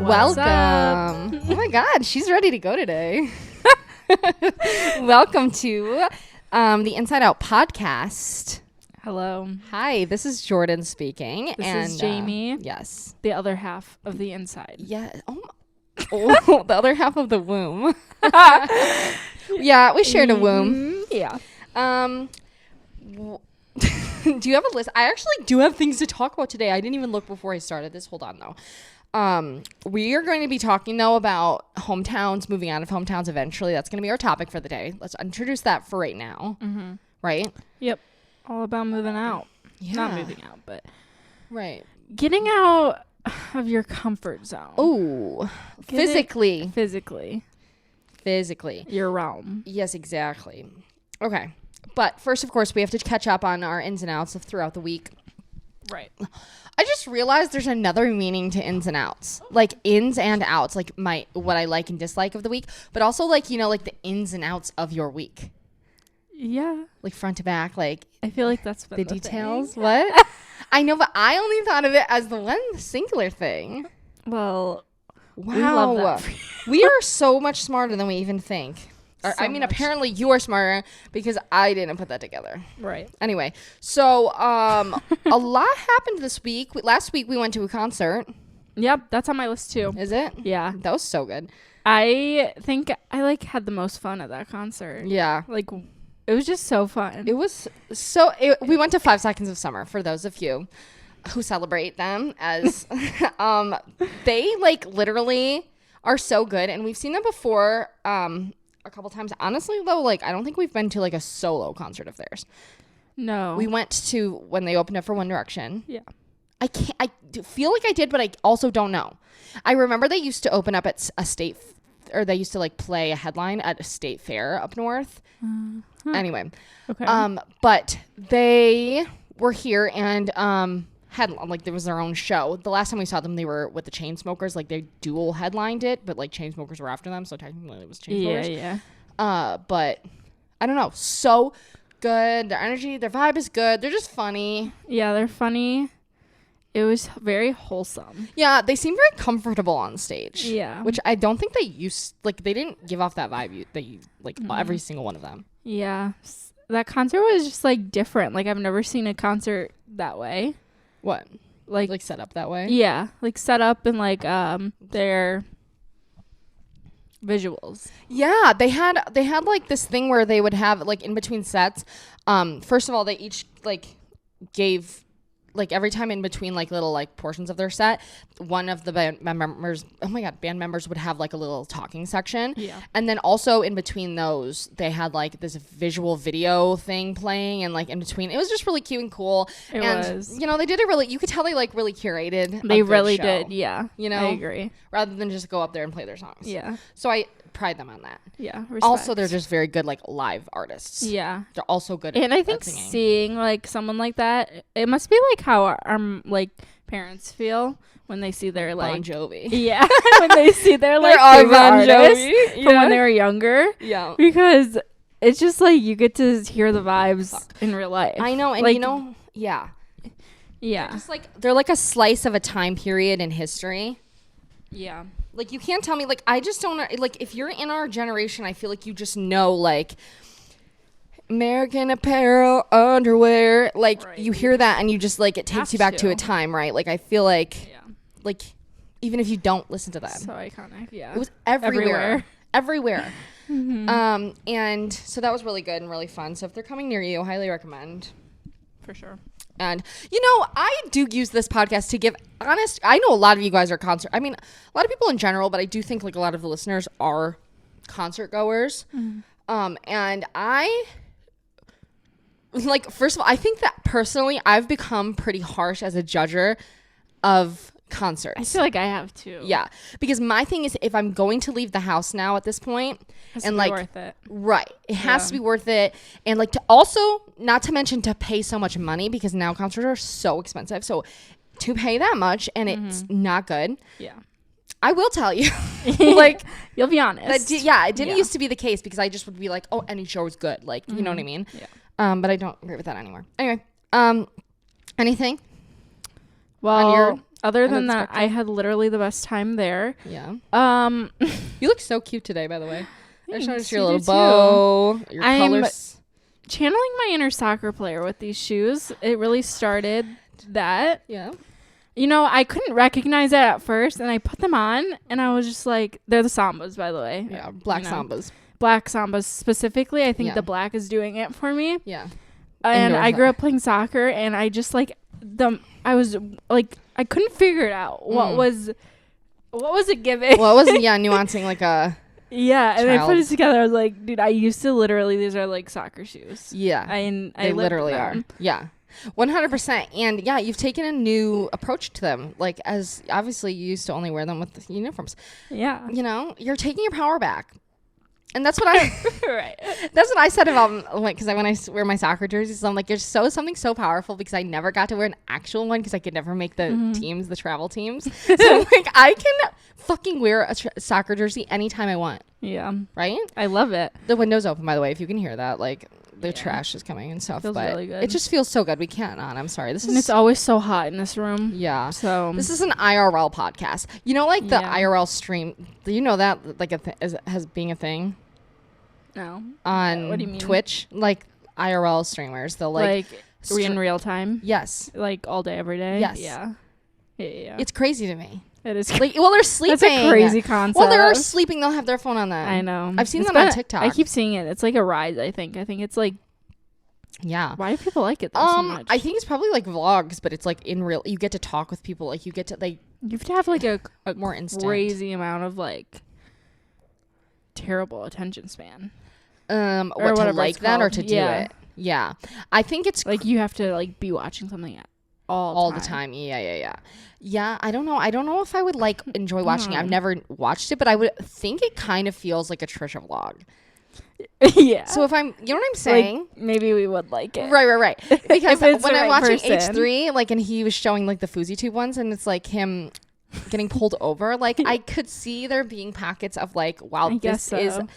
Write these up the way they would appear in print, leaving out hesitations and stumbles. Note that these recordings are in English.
Welcome. Oh my God, she's ready to go today. Welcome to the Inside Out podcast. Hello. Hi, this is Jordan speaking. This is Jamie. Yes. The other half of the inside. Yeah. Oh, the other half of the womb. Yeah, we shared a womb. Yeah. Do you have a list? I actually do have things to talk about today. I didn't even look before I started this. Hold on, though. We are going to be talking, though, about hometowns, moving out of hometowns eventually. That's going to be our topic for the day. Let's introduce that for right now. Mm-hmm. Right? Yep. All about moving out. Yeah. Not moving out, but right. getting out of your comfort zone. Oh, physically. Physically. Your realm. Yes, exactly. Okay. But first, of course, we have to catch up on our ins and outs of throughout the week. Right. I just realized there's another meaning to ins and outs. Like ins and outs, like what I like and dislike of the week, but also like, like the ins and outs of your week. Yeah. Like front to back, like I feel like that's the details. What? I know, but I only thought of it as the one singular thing. Well, wow. We love that. We are so much smarter than we even think. Apparently you are smarter because I didn't put that together. Right. Anyway, so a lot happened this week. Last week we went to a concert. Yep, that's on my list too. Is it? Yeah. That was so good. I think I had the most fun at that concert. Yeah. It was just so fun. It was we went to 5 Seconds of Summer for those of you who celebrate them as they literally are so good, and we've seen them before a couple times. Honestly, though, I don't think we've been to a solo concert of theirs. No. We went to when they opened up for One Direction. Yeah. I feel like I did, but I also don't know. I remember they used to open up at they used to play a headline at a state fair up north. Anyway. Okay. But they were here and had there was their own show. The last time we saw them, they were with the Chainsmokers. They dual headlined it, but Chainsmokers were after them, so technically it was Chainsmokers. Yeah. But I don't know. So good. Their energy, their vibe is good. They're just funny. Yeah, they're funny. It was very wholesome. Yeah, they seem very comfortable on stage. Yeah. Which I don't think they used, they didn't give off that vibe, every single one of them. Yeah. That concert was just, different. I've never seen a concert that way. What? Set up that way? Yeah. Set up and, their visuals. Yeah, they had this thing where they would have, in between sets, first of all, they each, gave... every time in between little portions of their set, one of the band members would have a little talking section. Yeah. And then also in between those, they had this visual video thing playing, and in between, it was just really cute and cool. It was. They did it really, you could tell they really curated. They really show, did. Yeah. I agree. Rather than just go up there and play their songs. Yeah. So I pride them on that. Yeah. Respect. Also, they're just very good live artists. Yeah. They're also good and I think singing. seeing someone like that, it must be how our parents feel when they see their Bon Jovi. Yeah. When they see their Their favorite Bon artist Jovi. from when they were younger. Yeah. Because it's just you get to hear the vibes in real life. I know, and yeah. Yeah. Just they're a slice of a time period in history. Yeah. You can't tell me, I just don't know, if you're in our generation, I feel you just know, American Apparel, underwear, right. You hear that and you just, it takes you back to a time, right? I feel even if you don't listen to that. So iconic, yeah. It was everywhere. Mm-hmm. And so that was really good and really fun. So if they're coming near you, highly recommend. For sure. And, I do use this podcast to give honest... I know a lot of you guys are a lot of people in general, but I do think, a lot of the listeners are concert goers. Mm-hmm. And I... first of all, I think that personally, I've become pretty harsh as a judger of concerts. I feel I have too. Yeah. Because my thing is, if I'm going to leave the house now at this point... It has to be worth it. Right. It has to be worth it. And to also, not to mention to pay so much money, because now concerts are so expensive. So to pay that much and it's not good. Yeah. I will tell you. You'll be honest. It didn't used to be the case, because I just would be oh, any show is good. You know what I mean? Yeah. But I don't agree with that anymore. Anyway, anything? Well, Other than the that, I spectrum. had literally the best time there. Yeah. Um, You look so cute today, by the way. I just noticed your you little do bow, your I'm colors. channeling my inner soccer player with these shoes. It really started that. Yeah. You know, I couldn't recognize it at first, and I put them on, and I was just like, they're the Sambas, by the way. Yeah. Black You know. Sambas. Black Sambas specifically. I think Yeah. the black is doing it for me. Yeah. And Indoor I grew up playing soccer, and I just like I was like, I couldn't figure it out. What was it giving? Well, it wasn't, nuancing like a. Yeah, and I put Child. it together. I was like, dude, I used to literally, these are like soccer shoes. Yeah. I They lived literally in are. them. Yeah. 100%. And yeah, you've taken a new approach to them. Like, as obviously you used to only wear them with the uniforms. Yeah. You know, you're taking your power back. And that's what I Right. that's what I said about, like, because when I wear my soccer jerseys, I'm like, there's something so powerful, because I never got to wear an actual one because I could never make the teams, the travel teams. So like, I can fucking wear a soccer jersey anytime I want, Yeah. right? I love it. The window's open, by the way, if you can hear that. Like, the trash is coming and stuff. Feels but really good. it just feels so good. We can't not. I'm sorry. This And is it's always so hot in this room. yeah. So This is an IRL podcast. You know, like the Yeah. IRL stream. Do you know that like has being a thing no. on What do you mean? Twitch? Like IRL streamers. They'll like in real time. yes. Like all day, every day. Yes. Yeah. Yeah. It's crazy to me. It is. Like, well, they're sleeping. That's a crazy concept. Well, they're sleeping. They'll have their phone on them. I know. I've seen It's them on been- TikTok. I keep seeing it. It's like a rise. I think it's like, yeah. why do people like it though, so much? I think it's probably like vlogs, but it's like in real. You get to talk with people. Like, you get to like you have to have like a more instant. crazy amount of like terrible attention span. Or Or to whatever like it's that or called. to do Yeah. it. Yeah. I think it's Like you have to like be watching something all the time. Yeah, I don't know if I would like enjoy watching it. I've never watched it, but I would think it kind of feels like a Trisha vlog. Yeah. So if I'm, you know what I'm saying? like, maybe we would like it. Right. Because If it's when the I'm right watching person. H3, like, and he was showing like the FouseyTube ones, and it's like him getting pulled over, like I could see there being pockets of like, wow, I guess this is so.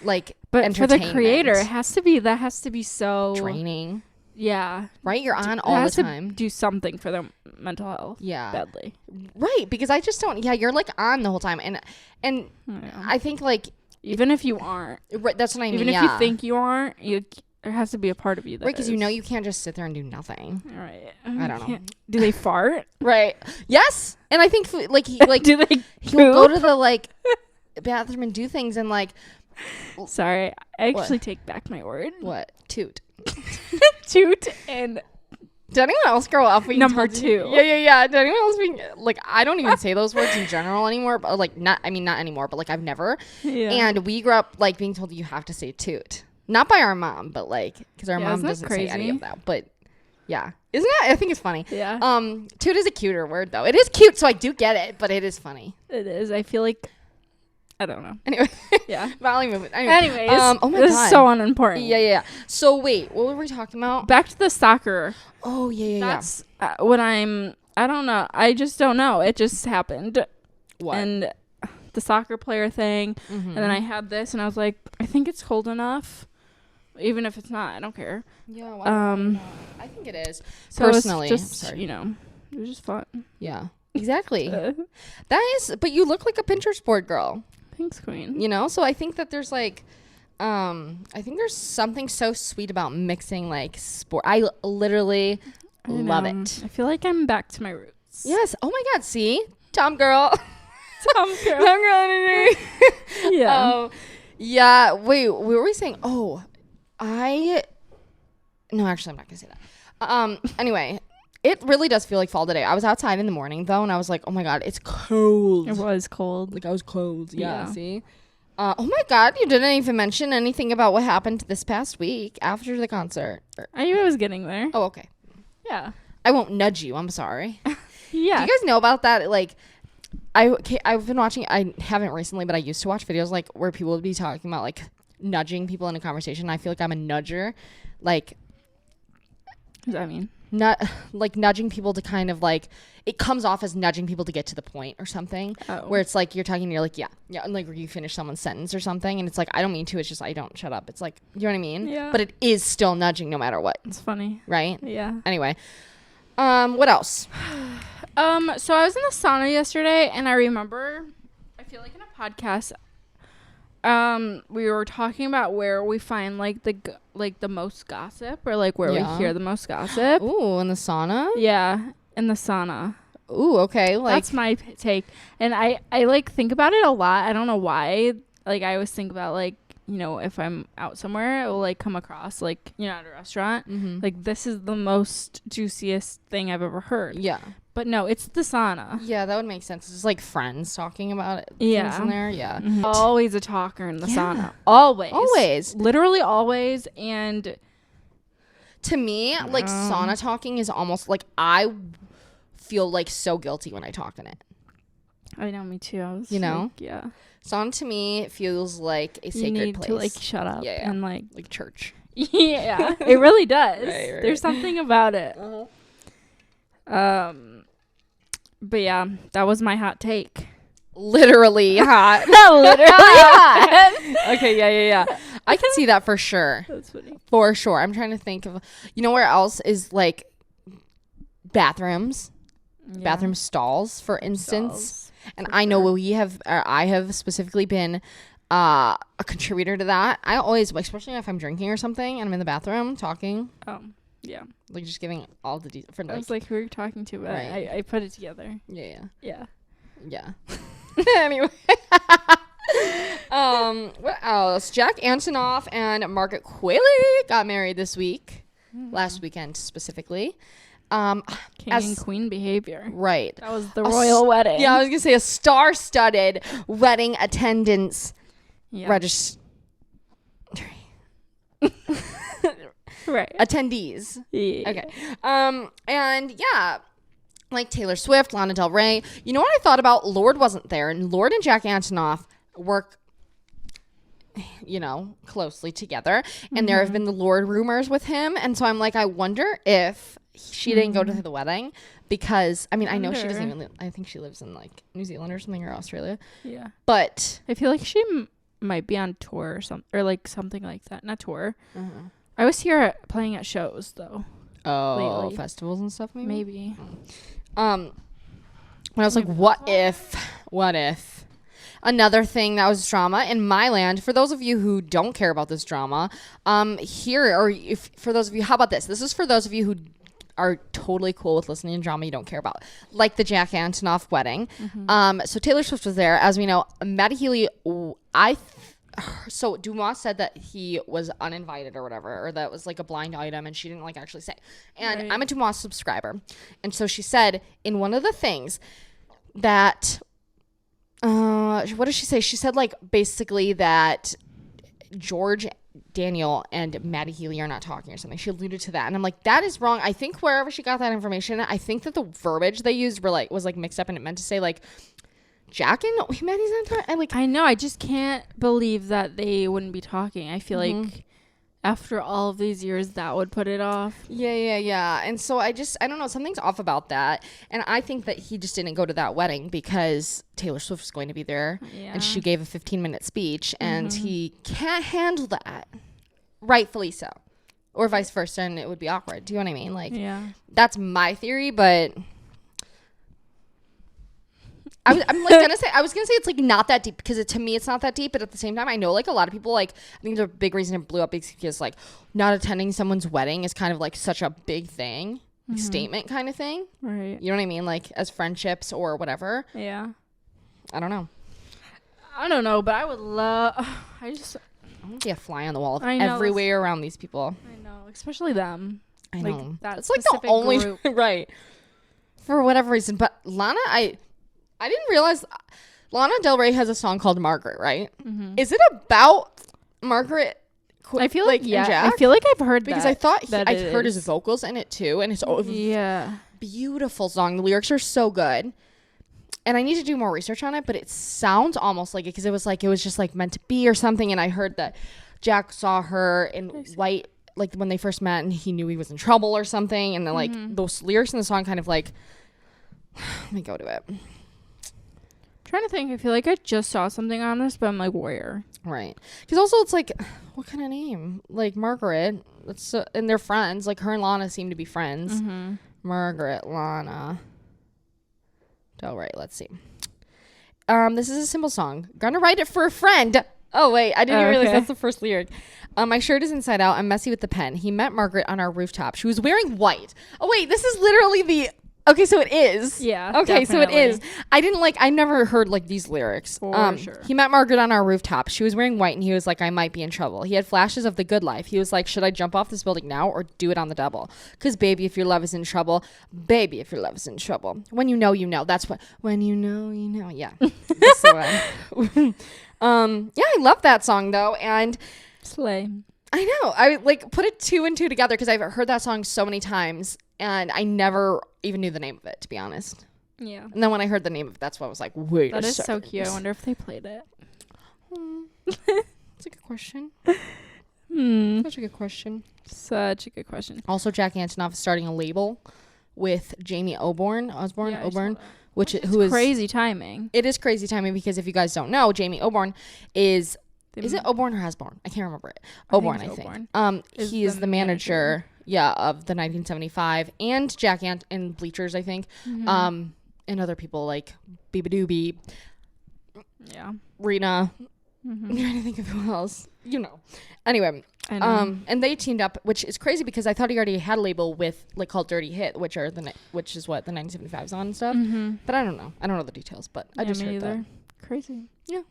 like, But for the entertainment. creator, it has to be so draining, Yeah. right? You're on It all the has to time. do something for their mental health. Yeah. Badly. Right, because I just don't. Yeah, you're like on the whole time, and I think like Even if you aren't. right, that's what I mean. Even if yeah. you think you aren't, there has to be a part of you that right, because you is. know you can't just sit there and do nothing. Right. I don't know. Do they fart? Right. Yes, and I think like he like Do they he'll go poop? to the like bathroom and do things and like Sorry, I actually take back my word. what toot. Toot and Did anyone else grow up being Number told- 2. Yeah. Did anyone else being like I don't even say those words in general anymore, but like not anymore, but like I've never. yeah. And we grew up like being told you have to say toot. Not by our mom, but like because our Yeah, mom isn't that doesn't say any crazy? of that. But yeah. Isn't it? I think it's funny. Yeah. Toot is a cuter word though. It is cute, so I do get it, but it is funny. It is. I feel like I don't know. Anyway. Yeah. Volley movement. Anyways, oh my this god. is so unimportant. Yeah. So wait, what were we talking about? Back to the soccer. Oh yeah. That's when I don't know. I just don't know. It just happened. What? And the soccer player thing. Mhm. And then I had this and I was like, I think it's cold enough. Even if it's not, I don't care. Yeah. I think it is. So it's Personally, just, sorry. you know, it was just fun. Yeah. Exactly. That is. But you look like a Pinterest board girl. Thanks, Queen. You know. So I think that there's like, I think there's something so sweet about mixing like sport. I literally I love know. it. I feel like I'm back to my roots. Yes. Oh my God. See, Tom girl. Tom girl. Tom girl energy. Yeah. Yeah. Wait. What were we saying? Oh, no. Actually, I'm not gonna say that. Anyway, it really does feel like fall today. I was outside in the morning though, and I was like, oh my God, it's cold. It was cold. Like I was cold. Yeah. Yeah. See. Oh my God, you didn't even mention anything about what happened this past week after the concert. I knew I was getting there. Oh, okay. Yeah. I won't nudge you. I'm sorry. Yeah. Do you guys know about that? Like, I've been watching. I haven't recently, but I used to watch videos like where people would be talking about like nudging people in a conversation. I feel like I'm a nudger, like What does that mean? not like nudging people to kind of like it comes off as nudging people to get to the point or something. Oh. Where it's like you're talking and you're like yeah, and like you finish someone's sentence or something, and it's like I don't mean to. It's just I don't shut up. It's like you know what I mean. Yeah. But it is still nudging no matter what, It's funny. right? Yeah. Anyway, what else? So I was in the sauna yesterday, and I remember, I feel like in a podcast, we were talking about where we find like the most gossip, or like where we hear the most gossip. Ooh, in the sauna? Yeah, in the sauna. Ooh, okay. Like, that's my take. And I like think about it a lot. I don't know why. Like, I always think about, like, you know, if I'm out somewhere, it will like come across, like, you know, at a restaurant, like, this is the most juiciest thing I've ever heard. Yeah. But no, it's the sauna. Yeah, that would make sense. It's like friends talking about it. Things in there. Yeah. Always a talker in the sauna. Always. Literally always. And to me, like, sauna talking is almost like, I feel like so guilty when I talk in it. I know, me too. I was, you know? Like, yeah. Sauna to me feels like a sacred you need place. To like shut up and like church. Yeah, it really does. Right. There's something about it. But yeah, that was my hot Literally hot. Literally hot. Okay, yeah. I can see that for sure. That's funny. For sure. I'm trying to think of, you know, where else is like bathrooms, bathroom stalls, for instance. And I know I have specifically been a contributor to that. I always, especially if I'm drinking or something and I'm in the bathroom talking. Yeah. Like, just giving all the details. I was like, who are you talking to? But right. I put it together. Yeah. Anyway. What else? Jack Antonoff and Margaret Qualley got married this week. Last weekend, specifically. King and queen behavior. Right. That was the royal wedding. Yeah, I was going to say a star-studded wedding attendance registry. Right. Attendees. Yeah. Okay. And yeah, like Taylor Swift, Lana Del Rey. You know what I thought about? Lorde wasn't there, and Lorde and Jack Antonoff work, you know, closely together. And there have been the Lorde rumors with him. And so I'm like, I wonder if she didn't go to the wedding, because I mean, I know she doesn't even I think she lives in like New Zealand or something, or Australia. Yeah. But I feel like she might be on tour or something, or like something like that. Not tour. I was here playing at shows though. Oh, lately. Festivals and stuff maybe? Maybe. When I was like, what if another thing that was drama in my land, for those of you who don't care about this drama, for those of you, how about this? This is for those of you who are totally cool with listening to drama you don't care about, like the Jack Antonoff wedding. So Taylor Swift was there, as we know. Maddie Healy, so Dumas said that he was uninvited or whatever, or that was like a blind item, and she didn't like actually say. And right. I'm a Dumas subscriber, and so she said in one of the things that what did she say? She said like basically that George Daniel and Maddie Healy are not talking or something. She alluded to that, and I'm like, that is wrong. I think wherever she got that information, I think that the verbiage they used was like mixed up, and it meant to say like Jack and Maddie's not talking. And like, I know, I just can't believe that they wouldn't be talking. I feel like after all of these years, that would put it off. Yeah. And so I don't know, something's off about that. And I think that he just didn't go to that wedding because Taylor Swift was going to be there, and she gave a 15-minute speech, and he can't handle that. Rightfully so. Or vice versa, and it would be awkward. Do you know what I mean? Like, that's my theory, but I was gonna say it's like not that deep, because to me it's not that deep, but at the same time I know like a lot of people, like, I think the big reason it blew up is because like not attending someone's wedding is kind of like such a big thing, like statement kind of thing, right? You know what I mean? Like as friendships or whatever. Yeah. I don't know, but I would love. I want to be a fly on the wall of everywhere around these people. I know, especially them. I like, know. That's like the only group. Right. For whatever reason, but Lana, I didn't realize Lana Del Rey has a song called Margaret, right? Is it about Margaret? I feel like Jack? I feel like I've heard because that. I thought I heard his vocals in it too, and it's beautiful song. The lyrics are so good, and I need to do more research on it. But it sounds almost like it, because it was just like meant to be or something. And I heard that Jack saw her in white, like when they first met, and he knew he was in trouble or something. And then like those lyrics in the song kind of like, let me go to it. Trying to think. I feel like I just saw something on this, but I'm like, where? Right. Because also it's like, what kind of name? Like Margaret. That's and they're friends. Like her and Lana seem to be friends. Margaret, Lana. All right, let's see. This is a simple song. Gonna write it for a friend. Oh, wait. I didn't realize that's the first lyric. My shirt is inside out. I'm messy with the pen. He met Margaret on our rooftop. She was wearing white. Oh, wait. This is literally the... Okay, so it is. Yeah. Okay, definitely. so it is. I never heard like these lyrics. For sure. He met Margaret on our rooftop. She was wearing white and he was like, I might be in trouble. He had flashes of the good life. He was like, should I jump off this building now or do it on the double? Because baby, if your love is in trouble, baby, if your love is in trouble. When you know, you know. That's what, when you know, you know. Yeah. So, yeah, I love that song though. And Slay. I know. I like put it 2 and 2 together because I've heard that song so many times and I never even knew the name of it, to be honest. Yeah. And then when I heard the name of it, that's why I was like, wait That a is second. so cute. I wonder if they played it. That's a good question. Such a good question. Such a good question. Also, Jack Antonoff is starting a label with Jamie Osborne, who is crazy timing. It is crazy timing because if you guys don't know, Jamie Osborne is it Osborne or Hasborne? I can't remember it. Osborne, I think. He is the manager. Yeah, of the 1975 and Jack Ant in Bleachers, I think. And other people like Beabadoobie. Yeah. Rena. I'm trying to think of who else. You know. Anyway, and they teamed up, which is crazy because I thought he already had a label with like called Dirty Hit, which is what the 1975's on and stuff. But I don't know. I don't know the details, but I just heard that. Crazy. Yeah.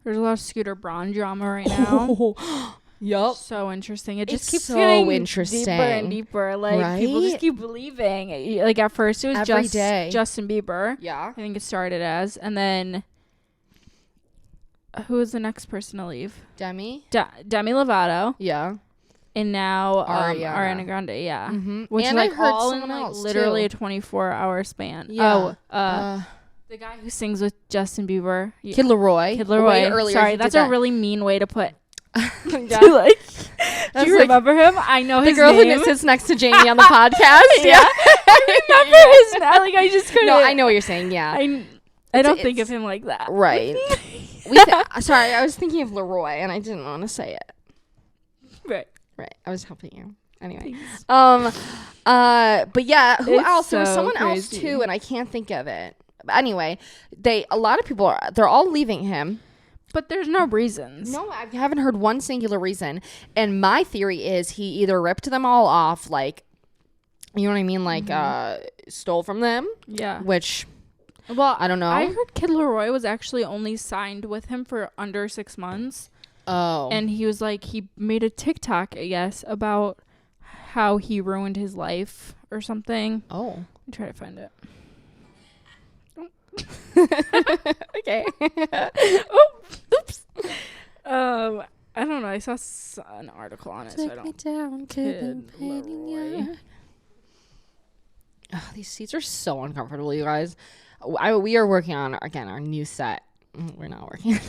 There's a lot of Scooter Braun drama right now. Yup. So interesting. It just keeps so getting interesting. deeper and deeper. Like people just keep believing. Like at first it was every day. Justin Bieber. Yeah. I think it started as, and then who is the next person to leave? Demi Lovato. Yeah. And now Ariana Grande. Yeah. Which and is like I heard all in someone like else literally too. a 24-hour span. Yeah. The guy who sings with Justin Bieber. Kid Leroy. Sorry, that's a really mean way to put. Yeah. Do you remember him? I know his name. The girl who sits next to Jamie on the podcast. Yeah. I remember his name. Like I just couldn't. No, I know what you're saying. Yeah. I don't think of him like that. Right. Sorry, I was thinking of Leroy and I didn't want to say it. Right. I was helping you. Anyway. Thanks. But yeah, who It's else? There was so someone else crazy. too, and I can't think of it. But anyway, a lot of people they're all leaving him. But there's no reasons. No, I haven't heard one singular reason. And my theory is he either ripped them all off, like, you know what I mean? Like, stole from them. Yeah. Which, well, I don't know. I heard Kid Leroy was actually only signed with him for under 6 months. Oh. And he was like, he made a TikTok, I guess, about how he ruined his life or something. Oh. Let me try to find it. Okay. Oops. I don't know. I saw an article on it, so I don't. Me down to Kid the painting Leroy. yard. Oh, these seats are so uncomfortable, you guys. We are working on again our new set. We're not working.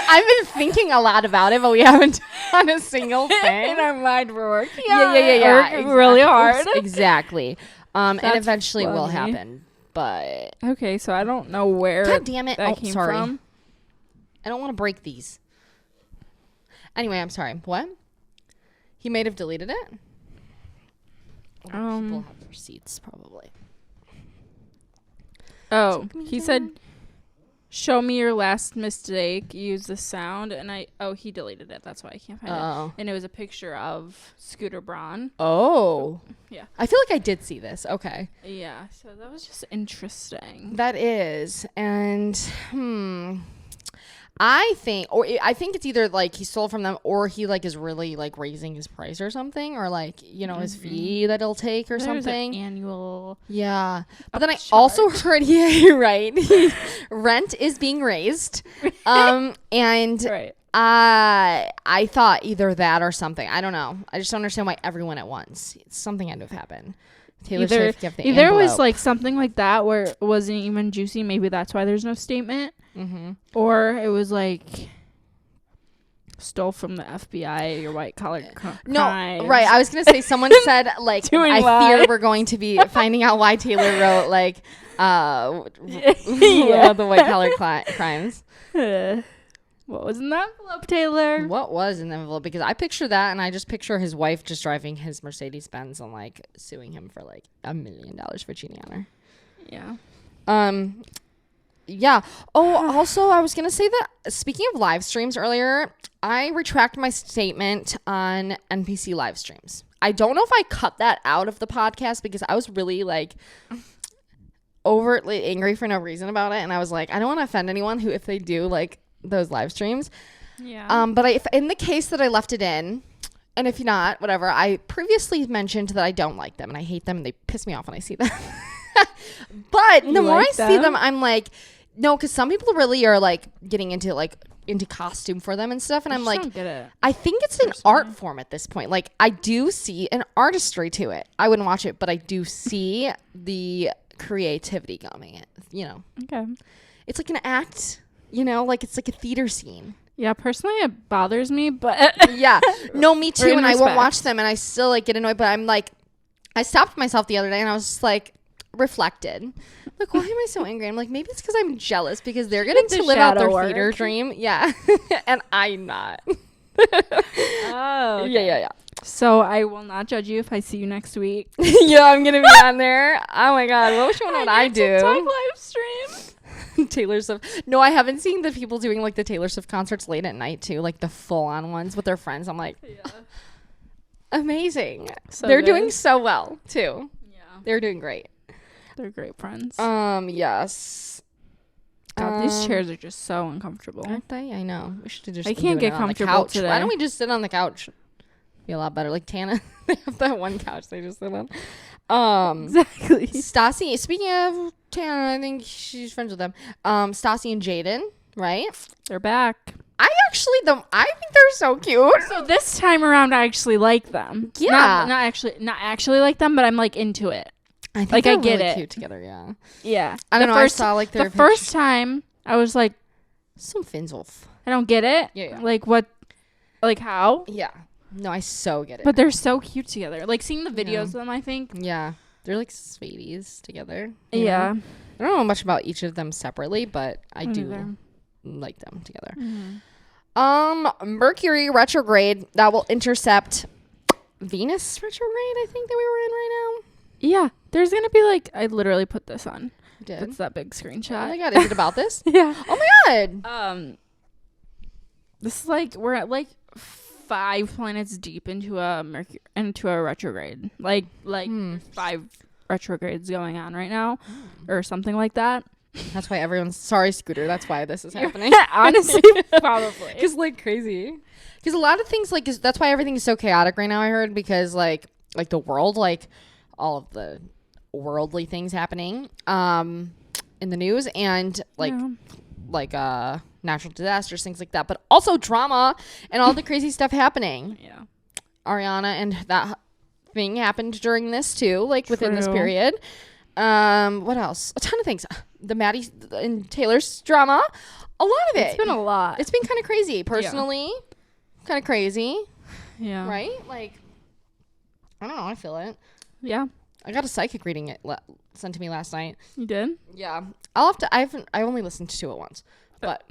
I've been thinking a lot about it, but we haven't done a single thing. In our mind, we're working. Yeah. Working really hard. Exactly. And That's eventually it will funny. happen. But Okay, so I don't know where God damn it! that came sorry. from. I don't want to break these. Anyway, I'm sorry. What? He may have deleted it. People have their seats probably. Oh, he said, "Show me your last mistake. Use the sound." And he deleted it. That's why I can't find it. And it was a picture of Scooter Braun. Oh. Yeah. I feel like I did see this. Okay. Yeah. So that was just interesting. That is. And I think it's either like he stole from them or he like is really like raising his price or something, or like, you know, his fee that he'll take or There's something. an annual. Yeah. But then I upcharge. also heard, yeah, you're right. Rent is being raised. And Right. I thought either that or something. I don't know. I just don't understand why everyone at once. Something had to have happened. Taylor Swift gave the either was envelope. like something like that where it wasn't even juicy. Maybe that's why there's no statement. Or it was like stole from the FBI, your white collar crimes. No, right. I was gonna say someone said like I fear we're going to be finding out why Taylor wrote like the white collar crimes. What was in the envelope, Taylor? What was in the envelope? Because I picture that, and I just picture his wife just driving his Mercedes Benz and like suing him for like $1 million for cheating on her. Yeah. Yeah. Oh, also, I was gonna say that speaking of live streams earlier, I retract my statement on NPC live streams. I don't know if I cut that out of the podcast because I was really like overtly angry for no reason about it, and I was like, I don't want to offend anyone who, if they do like those live streams. Yeah. But if in the case that I left it in, and if not, whatever, I previously mentioned that I don't like them and I hate them and they piss me off when I see them. But the more I see them, I'm like, no, because some people really are like getting into costume for them and stuff, and I'm like, don't get it. I think it's an art form at this point. Like, I do see an artistry to it. I wouldn't watch it, but I do see the creativity coming in, you know. Okay. It's like an act, you know, like it's like a theater scene. Yeah, personally it bothers me, but Yeah. No, me too, and I won't respect. watch them, and I still like get annoyed, but I'm like, I stopped myself the other day and I was just like, reflected. Like, why am I so angry? I'm like, maybe it's because I'm jealous because they're getting to live out their theater dream. Yeah. And I'm not. Oh, okay. Yeah. So I will not judge you if I see you next week. Yeah, I'm gonna be on there. Oh my god, what would you want I do? TikTok live stream. Taylor Swift. No, I haven't seen the people doing like the Taylor Swift concerts late at night too, like the full on ones with their friends. I'm like, Yeah. amazing. So They're good. doing so well too. Yeah. They're doing great. They're great friends. Yes. God, these chairs are just so uncomfortable. Aren't they? I know. We should just. I been can't doing get it on the comfortable couch. today. Why don't we just sit on the couch? Be a lot better. Like Tana, they have that one couch they just sit on. Exactly. Stassi. Speaking of Tana, I think she's friends with them. Stassi and Jaden, right? They're back. I think they're so cute. So this time around, I actually like them. Yeah. Not actually like them, but I'm like into it. I think Like, they're I get really it. cute together. Yeah. Yeah. I don't know. I saw like their the first time I was like, some Finzelf. I don't get it. Yeah. Like what? Like how? Yeah. No, I so get it. But they're so cute together. Like seeing the videos of them, I think. yeah, they're like sweeties together. Yeah. know? I don't know much about each of them separately, but I do Neither. like them together. Mm-hmm. Mercury retrograde that will intercept Venus retrograde. I think that we were in right Yeah. There's gonna be like I literally put this on. now. Did. That's that big Oh my screenshot. god, is it about this? Yeah. Oh my god. This is like we're at like 5 planets deep into a retrograde. Like there's 5 retrogrades going on right now, or something like that. That's why everyone's sorry, Scooter. That's why this is happening. Honestly, probably. Because like crazy. Because a lot of things like that's why everything is so chaotic right now. I heard because like the world, like all of the worldly things happening in the news and like natural disasters, things like that, but also drama and all the crazy stuff happening. Yeah. Ariana and that thing happened during this too, like within this True. period. What else? A ton of things. The Maddie and Taylor's drama. A lot of it. It's been a lot. It's been kind of crazy. Personally, kind of crazy. Yeah. Right? Like, I don't know. I feel it. Yeah. I got a psychic reading sent to me last night. You did? Yeah. I'll have to. I only listened to it once, but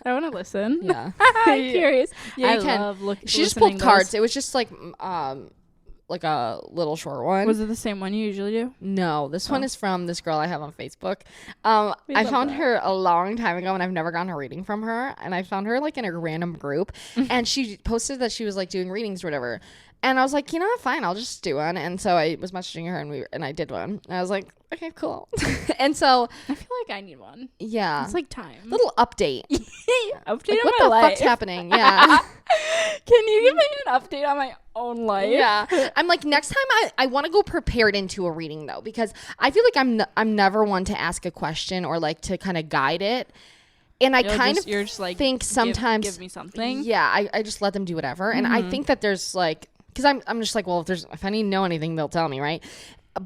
I want to listen. yeah. I'm curious. Yeah, I you can. love She just pulled cards. It was just like a little short one. Was it the same one you usually do? No, this one is from this girl I have on Facebook. I found her a long time ago and I've never gotten a reading from her. And I found her like in a random group and she posted that she was like doing readings or whatever. And I was like, you know what, fine, I'll just do one. And so I was messaging her and I did one. And I was like, okay, cool. And so I feel like I need one. yeah, It's like time. little update. Update Like, on what my the life. fuck's happening? Yeah. Can you give me an update on my own life? Yeah. I'm like, next time I want to go prepared into a reading though, because I feel like I'm never one to ask a question or like to kind of guide it. And I You're just like, think sometimes give me something. Yeah, I just let them do whatever. And I think that there's like, because I'm just like, well, if I need to know anything, they'll tell me, right?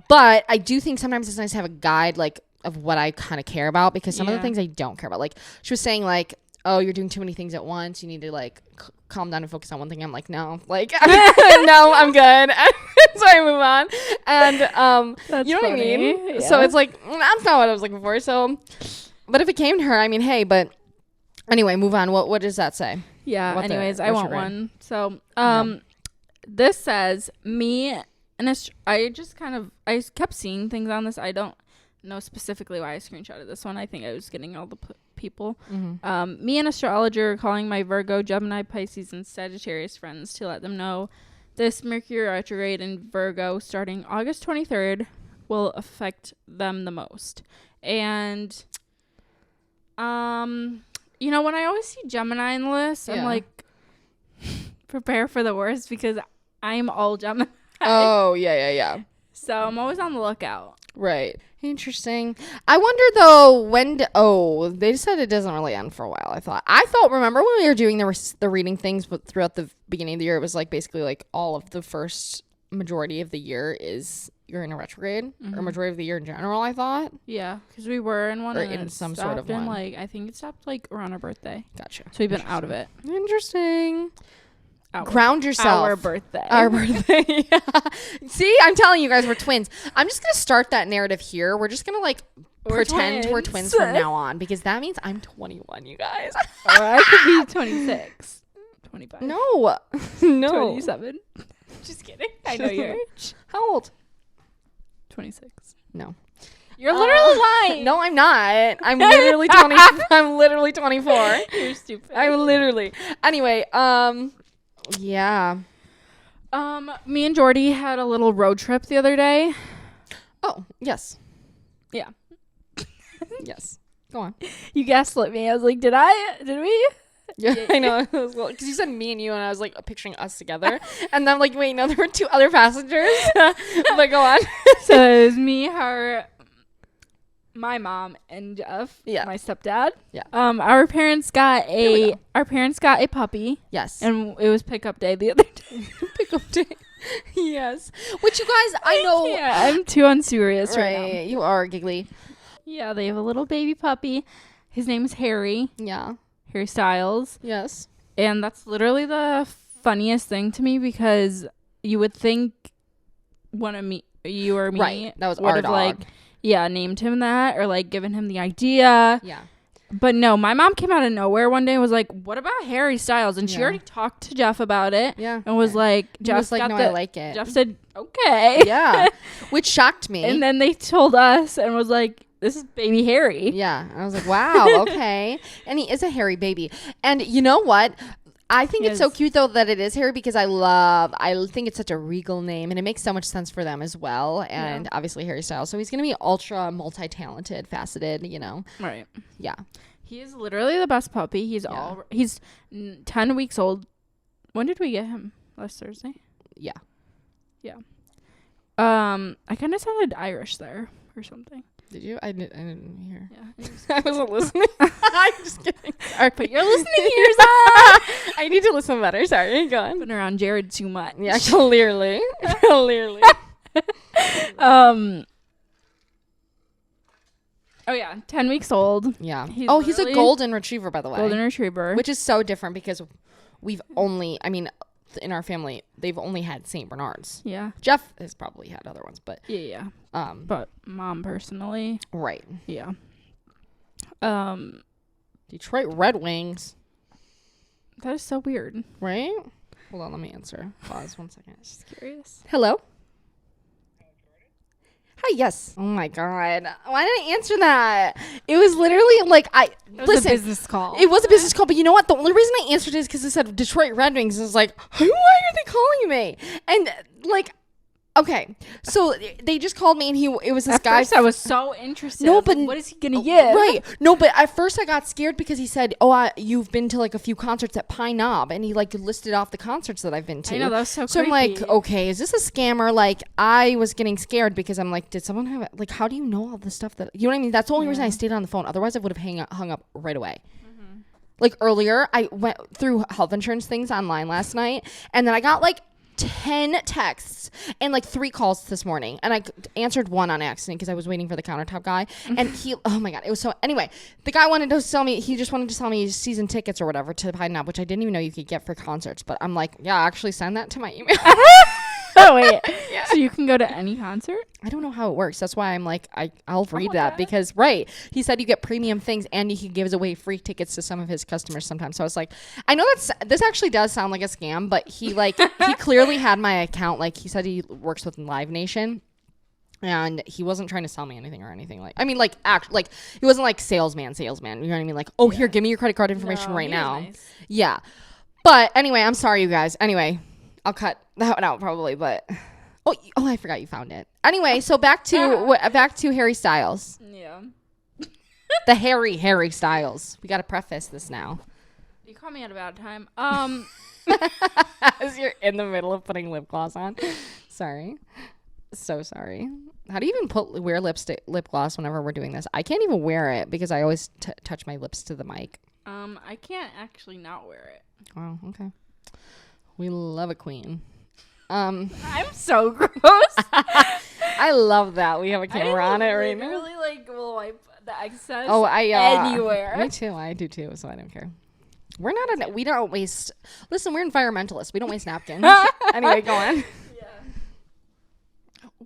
But I do think sometimes it's nice to have a guide like of what I kind of care about, because some of the things I don't care about. Like she was saying like, oh, you're doing too many things at once. You need to like calm down and focus on one thing. I'm like, no, like, no, I'm good. So I move on. And That's you know funny. what I mean? Yeah. So it's like, that's not what I was looking for. So, but if it came to her, I mean, hey, but Anyway, move on. What does that say? Yeah. Anyways, I want one. So, this says me and I kept seeing things on this. I don't know specifically why I screenshotted this one. I think I was getting all the people. Mm-hmm. Me, an astrologer, calling my Virgo, Gemini, Pisces, and Sagittarius friends to let them know this Mercury retrograde in Virgo starting August 23rd will affect them the most. And, you know, when I always see Gemini in the list, I'm like, prepare for the worst because I'm all Gemini. Oh, yeah. So I'm always on the lookout. Right. Interesting. I wonder though they said it doesn't really end for a while. I thought remember when we were doing the reading things, but throughout the beginning of the year it was like basically like all of the first majority of the year is you're in a retrograde, or majority of the year in general. I thought. Yeah, because we were in one, or and in some sort of one. Like I think it stopped like around our birthday. Gotcha. So we've been out of it. Interesting. Ground yourself. Our birthday. Yeah. See, I'm telling you guys, we're twins. I'm just gonna start that narrative here. We're just gonna like pretend we're twins from now on, because that means I'm 21, you guys. Or I could be 26, 25. No. 27. Just kidding. I know your age. How old? 26. No. You're literally lying. No, I'm not. I'm literally 20. I'm literally 24. You're stupid. I'm literally. Anyway, yeah. Me and Jordy had a little road trip the other day. Oh, yes. Yeah. Yes. Go on. You gaslit me. I was like, did we? Yeah, I know. Because you said me and you, and I was like picturing us together. And then I'm like, wait, no, there were 2 other passengers. But go on. So it was me, her, my mom, and Jeff. Yeah. My stepdad. Yeah. Our parents got a puppy. Yes. And it was pickup day the other day. Pickup day. Yes. Which you guys, I know. Yeah, I'm too unserious right now. You are giggly. Yeah, they have a little baby puppy. His name is Harry. Yeah. Harry Styles. Yes. And that's literally the funniest thing to me, because you would think you or me right. That was would our have dog. like, named him that, or like given him the idea. Yeah. But no, my mom came out of nowhere one day and was like, what about Harry Styles? And she already talked to Jeff about it. Yeah. And was like, Jeff like, no, I like it. Jeff said, okay. Yeah. Which shocked me. And then they told us and was like, this is baby Harry. Yeah. I was like, wow, okay. And he is a hairy baby. And you know what? I think it's so cute, though, that it is Harry, because I think it's such a regal name, and it makes so much sense for them as well. And obviously Harry Styles. So he's going to be ultra multi-talented, faceted, you know. Right. Yeah. He is literally the best puppy. He's 10 weeks old. When did we get him? Last Thursday? Yeah. Yeah. I kind of sounded Irish there or something. Did you? I didn't hear. Yeah. I wasn't listening. I'm just kidding. Sorry. But you're listening ears up. I need to listen better. Sorry. Go on. Been around Jared too much. Yeah, clearly. Clearly. Oh yeah, 10 weeks old. Yeah. He's a golden retriever, by the way. Golden retriever. Which is so different, because we've only, in our family, they've only had St. Bernards. Yeah. Jeff has probably had other ones, but yeah. But mom personally. Right. Yeah. Detroit Red Wings. That is so weird. Right? Hold on, let me answer. Pause 1 second. Just curious. Hello? Hi, yes. Oh my God. Why did I answer that? It was literally like It was a business call. It was a business call, but you know what? The only reason I answered it is because it said Detroit Red Wings. And I was like, why are they calling me? And like, okay, so they just called me, and it was this guy. At first I was so interested. No, but what is he gonna give? Right. No, but at first I got scared, because he said, you've been to like a few concerts at Pine Knob, and he like listed off the concerts that I've been to. I know, that was so creepy. So I'm like, okay, is this a scammer? Like, I was getting scared, because I'm like, did someone have like, how do you know all this stuff that, you know what I mean? That's the only reason I stayed on the phone. Otherwise I would have hung up right away. Like earlier, I went through health insurance things online last night, and then I got like 10 texts and like 3 calls this morning, and I answered one on accident because I was waiting for the countertop guy, and oh my God, it was so, anyway, the guy he just wanted to sell me season tickets or whatever to Pine Knob, which I didn't even know you could get for concerts, but I'm like, yeah, actually send that to my email. Wait. So you can go to any concert? I don't know how it works. That's why I'm like, I'll read want that that. because, he said you get premium things and he gives away free tickets to some of his customers sometimes. So I was like, I know this actually does sound like a scam, but he clearly had my account. Like he said he works with Live Nation. And he wasn't trying to sell me anything or anything he wasn't like salesman. You know what I mean? Like, here, give me your credit card information right now. Nice. Yeah. But anyway, I'm sorry, you guys. Anyway, I'll cut that one out probably, but I forgot you found it. Anyway, so back to Harry Styles. Yeah. The Harry Styles. We got to preface this now. You caught me at a bad time. As you're in the middle of putting lip gloss on. Sorry. So sorry. How do you even wear lip gloss whenever we're doing this? I can't even wear it because I always touch my lips to the mic. I can't actually not wear it. Oh, okay. We love a queen. I'm so gross. I love that we have a camera on it right now. I really will wipe the excess anywhere. Me too. I do too, so I don't care. We don't waste. Listen, we're environmentalists. We don't waste napkins. Anyway, go on.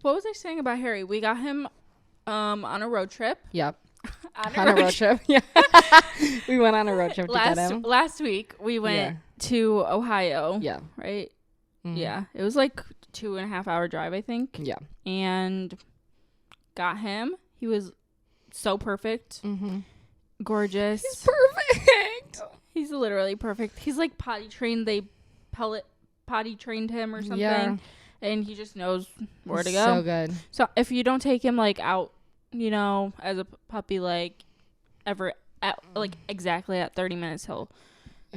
What was I saying about Harry? We got him on a road trip. Yep. on a road trip. Yeah. We went on a road trip to get him. Last week, we went to Ohio. Yeah. Right? Mm-hmm. Yeah. It was like 2.5 hour drive, I think. Yeah. And got him. He was so perfect. Mm-hmm. Gorgeous. He's perfect. He's literally perfect. He's like potty trained. They potty trained him or something. Yeah. And he just knows where to go. So good. So if you don't take him out, as a puppy, exactly at 30 minutes, he'll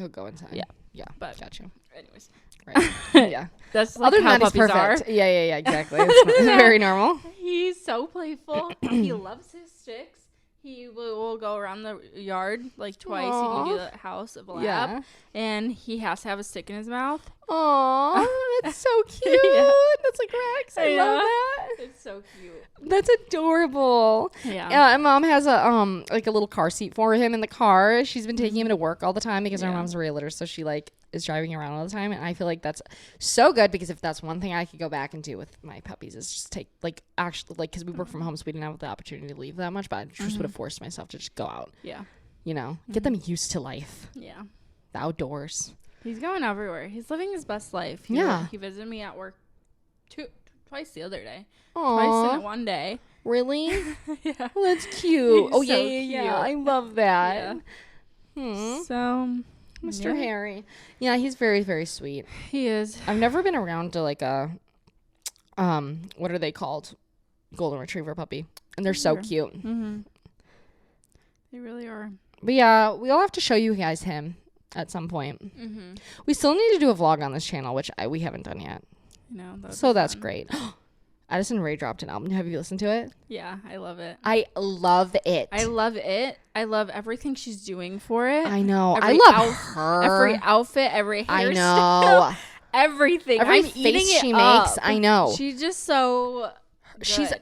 go inside. Yeah. But gotcha. Anyways, right. Yeah. That's like how puppies are. Yeah. Exactly. It's very normal. He's so playful. He loves his sticks. He will go around the yard twice. Aww. He can do the house of a lap. Yeah. And he has to have a stick in his mouth. Aww, that's so cute. Yeah. That's like Rex. I love that. It's so cute. That's adorable. Yeah. My mom has a little car seat for him in the car. She's been taking him to work all the time because our mom's a realtor, so she is driving around all the time, and I feel like that's so good because if that's one thing I could go back and do with my puppies is just take because we work from home, so we didn't have the opportunity to leave that much, but I just would have forced myself to just go out. Yeah. Get them used to life. Yeah. The outdoors. He's going everywhere. He's living his best life. He visited me at work twice the other day. Aww. Twice in one day. Really? Yeah. Well, that's cute. He's so yeah. I love that. Yeah. So, Mr. Harry. Yeah, he's very, very sweet. He is. I've never been around to a what are they called? Golden Retriever puppy. And they're so cute. Mm-hmm. They really are. But yeah, we'll have to show you guys him at some point. Mm-hmm. We still need to do a vlog on this channel, which we haven't done yet. No, so that's great. Addison Rae dropped an album. Have you listened to it? Yeah, I love it. I love it. I love everything she's doing for it. I know. I love her. Every outfit, every hairstyle. I know. Everything. Every I'm face she up. makes. I know. She's just so good. She's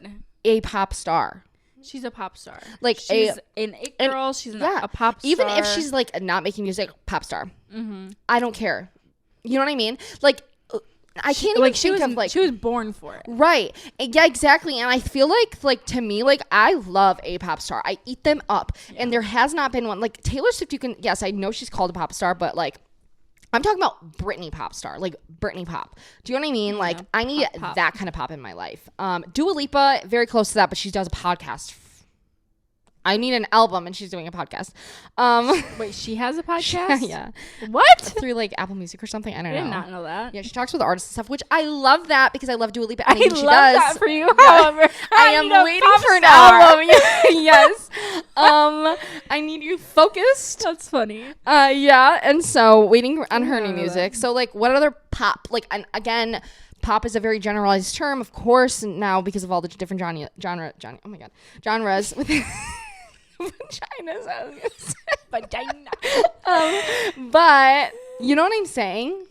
a pop star. She's a pop star. She's an it girl. She's a pop star. Even if she's not making music, pop star. Mm-hmm. I don't care. You know what I mean? I can't even think of she was born for it. Right. Yeah, exactly. And I feel like to me, I love a pop star. I eat them up. Yeah. And there has not been one. Taylor Swift, yes, I know she's called a pop star, but I'm talking about Britney pop star, Britney pop. Do you know what I mean? Yeah, I need that kind of pop in my life. Dua Lipa, very close to that, but she does a podcast. I need an album, and she's doing a podcast. Wait, she has a podcast? Yeah. What? Through Apple Music or something. I don't know. I did not know that. Yeah, she talks with artists and stuff, which I love that because I love Dua Lipa. I love she does. That for you. However, I am waiting for an album. Yes. I need you focused. That's funny. Yeah, and so waiting on her new music. So what other pop? And again, pop is a very generalized term, of course, now because of all the different genres within vaginas. I was gonna say. Vagina. But you know what I'm saying?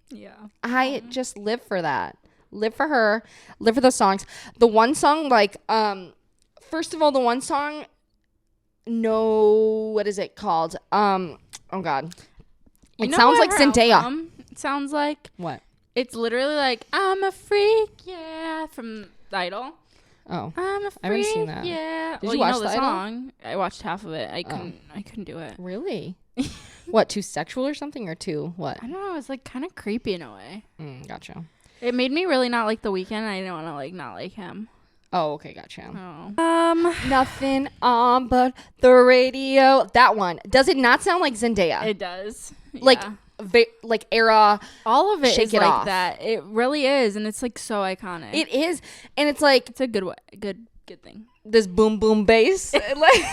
Yeah. I just live for that. Live for her. Live for those songs. The one song, first of all, the one song. No, what is it called? Oh God. It sounds like Zendaya. It sounds like what? It's literally like, I'm a freak, yeah, from The Idol. Oh, I'm a freak, I haven't seen that. yeah. Did you watch the The Idol? song? I watched half of it. I couldn't do it. Really? What, too sexual or something, or too what? I don't know. It was like kind of creepy in a way. Gotcha. It made me really not like The Weeknd. I didn't want to like not like him. Oh, okay, gotcha. Oh. Nothing on but the radio. That one. Does it not sound like Zendaya? It does. Like, Yeah. like era. All of it Shake is It like Off. that. It really is, and it's like so iconic. It is, and it's like It's a good thing. this boom boom bass. Like,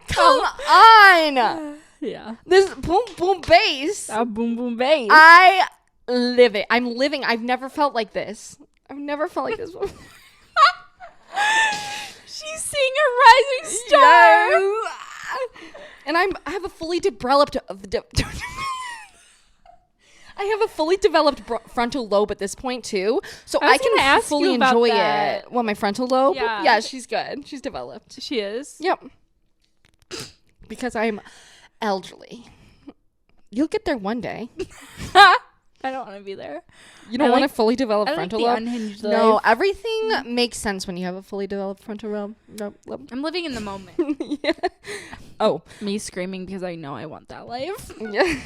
come on, Yeah. this boom boom bass. Boom boom bass. I live it. I'm living. I've never felt like this. I've never felt like this before. She's seeing a rising star. Yes. And I have a fully developed I have a fully developed frontal lobe at this point too, so I gonna can ask fully you about enjoy that. it. Well, my frontal lobe, Yeah. she's good. She's developed. She is. Yep. Because I'm elderly. You'll get there one day. I don't want to be there. You don't want a fully developed I frontal like lobe? the unhinged No, life. everything makes sense when you have a fully developed frontal lobe. I'm living in the moment. Yeah. Oh. Me screaming because I know I want that life. Yeah.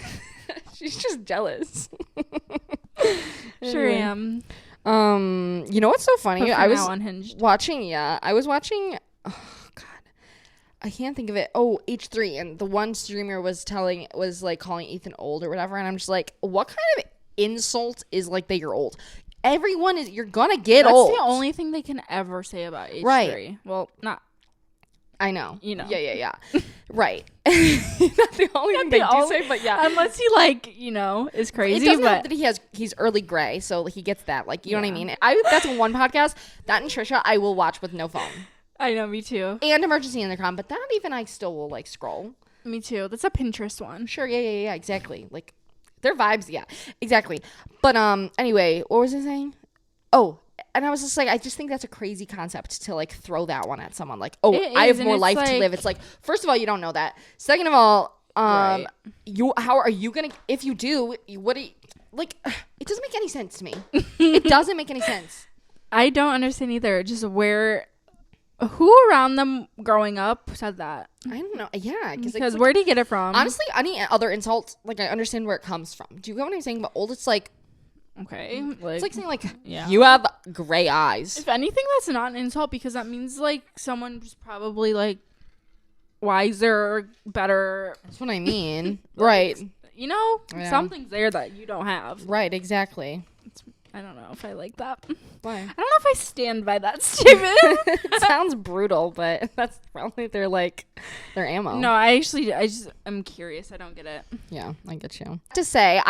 She's just jealous. Sure am. You know what's so funny? But for I was now, unhinged. watching, oh God. I can't think of it. Oh, H3, and the one streamer was like calling Ethan old or whatever, and I'm just like, what kind of insult is like that you're old? You're gonna get old. That's the only thing they can ever say about H3. Right. Well, not. I know. You know. Yeah. Right. Not the only thing they do say, but yeah. Unless he is crazy. It doesn't but help that he's early gray, so he gets that. Like, you know what I mean? That's one podcast. That and Trisha I will watch with no phone. I know, me too. And Emergency Intercom, but that even I still will like scroll. Me too. That's a Pinterest one. Sure, yeah, exactly. Like their vibes, yeah. Exactly. But anyway, what was I saying? Oh, and I was just like, I just think that's a crazy concept to like throw that one at someone. Like, oh, I have more life to live. It's like, first of all, you don't know that. Second of all, Right. how are you gonna, if you do, like, it doesn't make any sense to me. It doesn't make any sense. I don't understand either. Just who around them growing up said that? I don't know. Yeah, because where did he get it from? Honestly, any other insults, like, I understand where it comes from. Do you get what I'm saying? But old, it's like, okay, it's like saying like, yeah. You have gray eyes. If anything, that's not an insult because that means like someone's probably like wiser, better. That's what I mean. Right. You know, Yeah. something's there that you don't have. Right. Exactly. I don't know if I like that. Why? I don't know if I stand by that statement. It sounds brutal, but that's probably their ammo. No, I'm curious. I don't get it. Yeah, I get you. To say,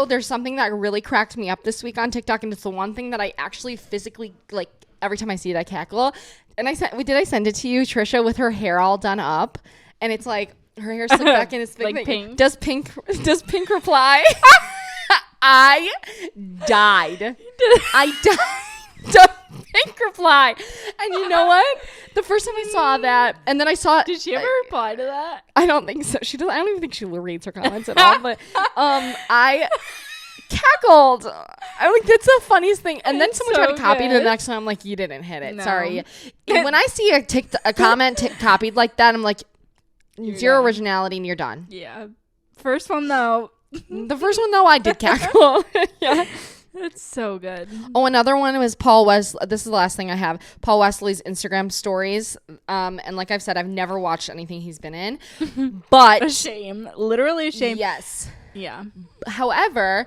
there's something that really cracked me up this week on TikTok, and it's the one thing that I actually physically, like, every time I see it, I cackle. And I send it to you, Trisha, with her hair all done up, and it's like her hair slicked back in. It's big Like thing. pink. Does Pink reply? I died. Does Pink reply? And you know what? The first time I saw that, and then I saw. Did she ever reply to that? I don't think so. She doesn't. I don't even think she reads her comments at all. But I cackled. I like that's the funniest thing. And then someone tried to copy it, and the next time I'm like, you didn't hit it. No. Sorry. And when I see a comment copied like that, I'm like, zero done. originality, and you're done. Yeah. First one though. The first one though, I did cackle. Yeah. It's so good. Oh, another one was Paul Wesley. This is the last thing I have. Paul Wesley's Instagram stories. And like I've said, I've never watched anything he's been in. But A shame. Literally a shame. yes. Yeah. However,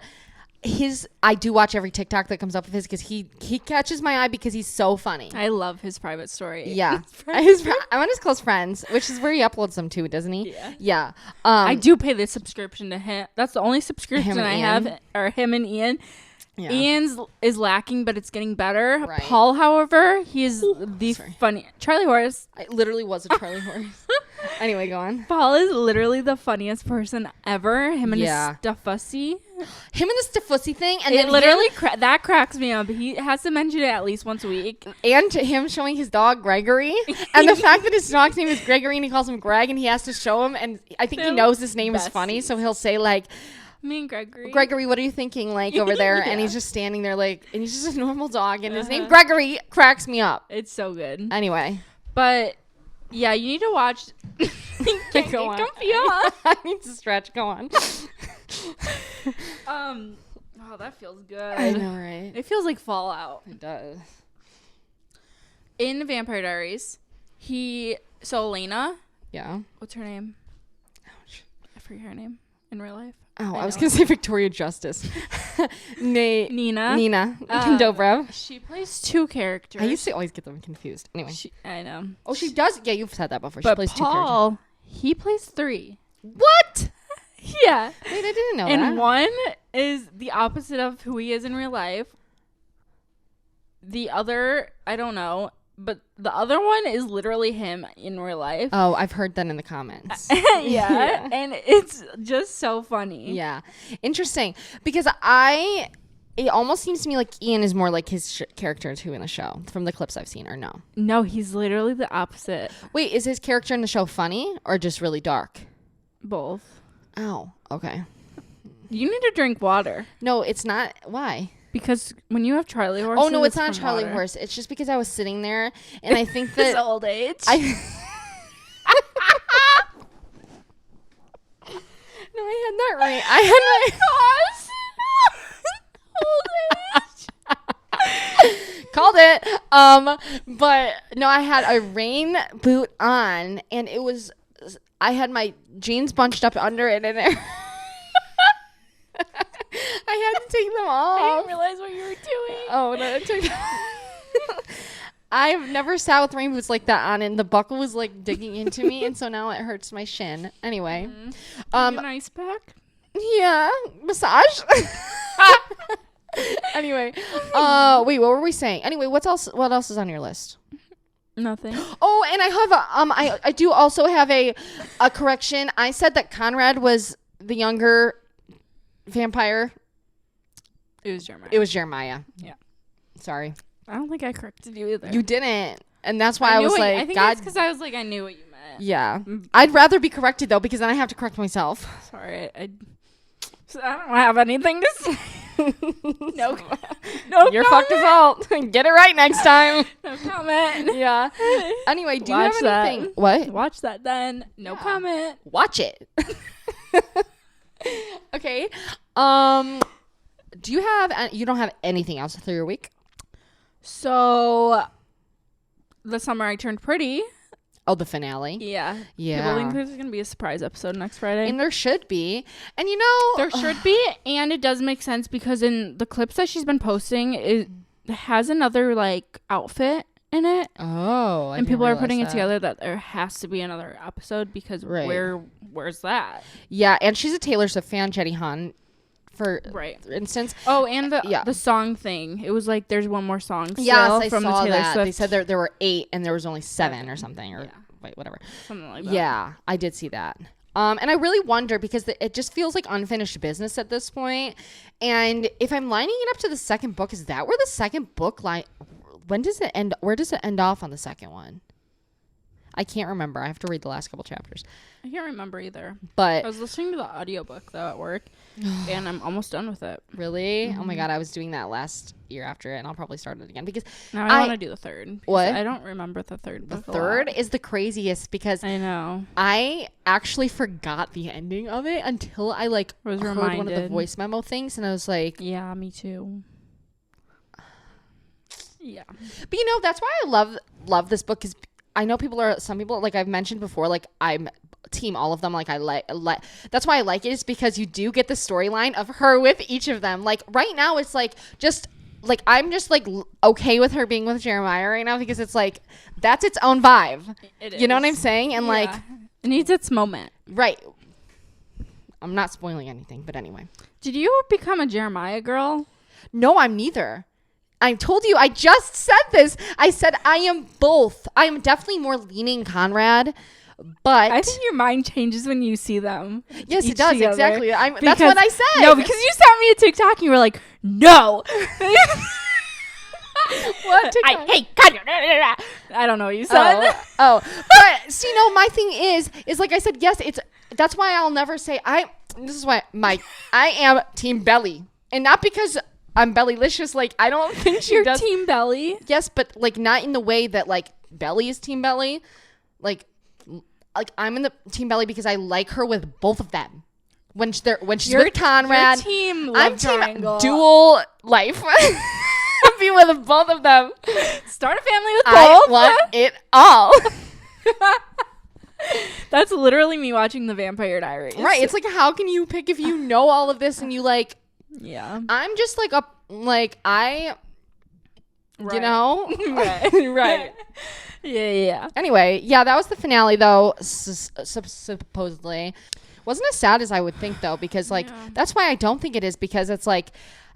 I do watch every TikTok that comes up of his because he catches my eye because he's so funny. I love his private story. Yeah. I'm on his close friends, which is where he uploads them to, doesn't he? Yeah. Yeah. I do pay the subscription to him. That's the only subscription Him and I Ian? have, or him and Ian. Yeah. Ian's is lacking, but it's getting better. Right. Paul, however, he's the funny. Charlie Horse. I literally was a Charlie horse. Anyway, go on. Paul is literally the funniest person ever. Him and his stuffussy. Him and the Stifussy thing, and It then literally that cracks me up. He has to mention it at least once a week. and him showing his dog Gregory, and the fact that his dog's name is Gregory and he calls him Greg, and he has to show him, and I think he knows his name is funny, so he'll say like, Me and Gregory. Gregory, what are you thinking, like, over there? Yeah. And he's just standing there, like, and he's just a normal dog, and his name Gregory cracks me up. It's so good. Anyway. But, yeah, you need to watch. Go on. Comfy, huh? I need to stretch. Go on. Oh, that feels good. I know, right? It feels like Fallout. It does. In Vampire Diaries, Elena, Yeah. what's her name? Ouch. I forget her name in real life. Oh, I was going to say Victoria Justice. Nina. Dobrev. She plays two characters. I used to always get them confused. Anyway. I know. Oh, she does? Yeah, you've said that before. She But plays two characters. Paul, he plays 3. What? Yeah. Wait, I didn't know And that. one is the opposite of who he is in real life. The other, I don't know. But the other one is literally him in real life. Oh, I've heard that in the comments. Yeah. And it's just so funny. Yeah. Interesting. Because it almost seems to me like Ian is more like his character too in the show from the clips I've seen, or no? No, he's literally the opposite. Wait, is his character in the show funny or just really dark? Both. Oh, okay. You need to drink water. No, it's not. Why? Because when you have Charlie horses. Oh, no, it's not a from Charlie water. horse. It's just because I was sitting there and I think that. It's old age. No, I had that right. I had called it. But no, I had a rain boot on, and I had my jeans bunched up under it in there. I had to take them off. I didn't realize what you were doing. Oh, no, it took. I've never sat with rain boots like that on, and the buckle was like digging into me, and so now it hurts my shin. Anyway, An ice pack. yeah, massage. Anyway, wait, what were we saying? Anyway, what else is on your list? Nothing. Oh, and I have I do also have a correction. I said that Conrad was the younger vampire. It was Jeremiah. It was Jeremiah. Yeah. Sorry. I don't think I corrected you either. You didn't. And that's why I was like, I think God. it's because I was like, I knew what you meant. Yeah. I'd rather be corrected, though, because then I have to correct myself. Sorry. I don't have anything to say. No Your comment. fucking fault. Get it right next time. No comment. Yeah. Anyway, do Watch you have anything? that. What? Watch that then. No comment. Watch it. Okay. Do you have? You don't have anything else through your week? So, the summer I turned pretty. Oh, the finale. Yeah. Yeah. People think there's going to be a surprise episode next Friday. And there should be. And you know, there should be. And it does make sense because in the clips that she's been posting, it has another like outfit in it. Oh. And people are putting it together that there has to be another episode because where's that? Yeah. And she's a Taylor Swift fan, Jetty Han, for instance. Oh, and the song thing. It was like there's one more song still I from saw the Taylor that. Swift. They said there were 8 and there was only 7 or something. Or wait, whatever. Something like that. Yeah, I did see that. And I really wonder because it just feels like unfinished business at this point. And if I'm lining it up to the second book, is that where the second book when does it end? Where does it end off on the second one? I can't remember. I have to read the last couple chapters. I can't remember either. But I was listening to the audiobook though at work and I'm almost done with it. Really? Mm-hmm. Oh my God, I was doing that last year after it, and I'll probably start it again because now I want to do the third. What? I don't remember the third book. The third is the craziest because I know. I actually forgot the ending of it until I was heard reminded. one of the voice memo things, and I was like, yeah, me too. Yeah. But you know, that's why I love this book, because I know some people, like I've mentioned before, like I'm team all of them. Like I like that's why I like it, is because you do get the storyline of her with each of them. Like right now it's like just like I'm just like okay with her being with Jeremiah right now, because it's like that's its own vibe. You know what I'm saying? And like it needs its moment. Right. I'm not spoiling anything, but anyway. Did you become a Jeremiah girl? No, I'm neither. I told you, I just said this. I said I am both. I am definitely more leaning Conrad, but I think your mind changes when you see them. Yes, it does. Together. Exactly. That's what I said. No, because you sent me a TikTok and you were like, no. What? Hey, Conrad. I don't know what you said. Oh. But see, no, my thing is like I said, yes, that's why I'll never say this is why I am Team Belly, and not because I'm Bellylicious. Like, I don't think she does. Team Belly. Yes, but like not in the way that like Belly is Team Belly. Like I'm in the Team Belly because I like her with both of them. When she's with Conrad, I'm Team Dual Life. Be with both of them. Start a family with both. I want it all. That's literally me watching The Vampire Diaries. Right. It's like, how can you pick if you know all of this and you like? Yeah. I'm just like right. You know. Right. Yeah. Anyway, yeah, that was the finale though. Supposedly, wasn't as sad as I would think though, because like that's why I don't think it is, because it's like.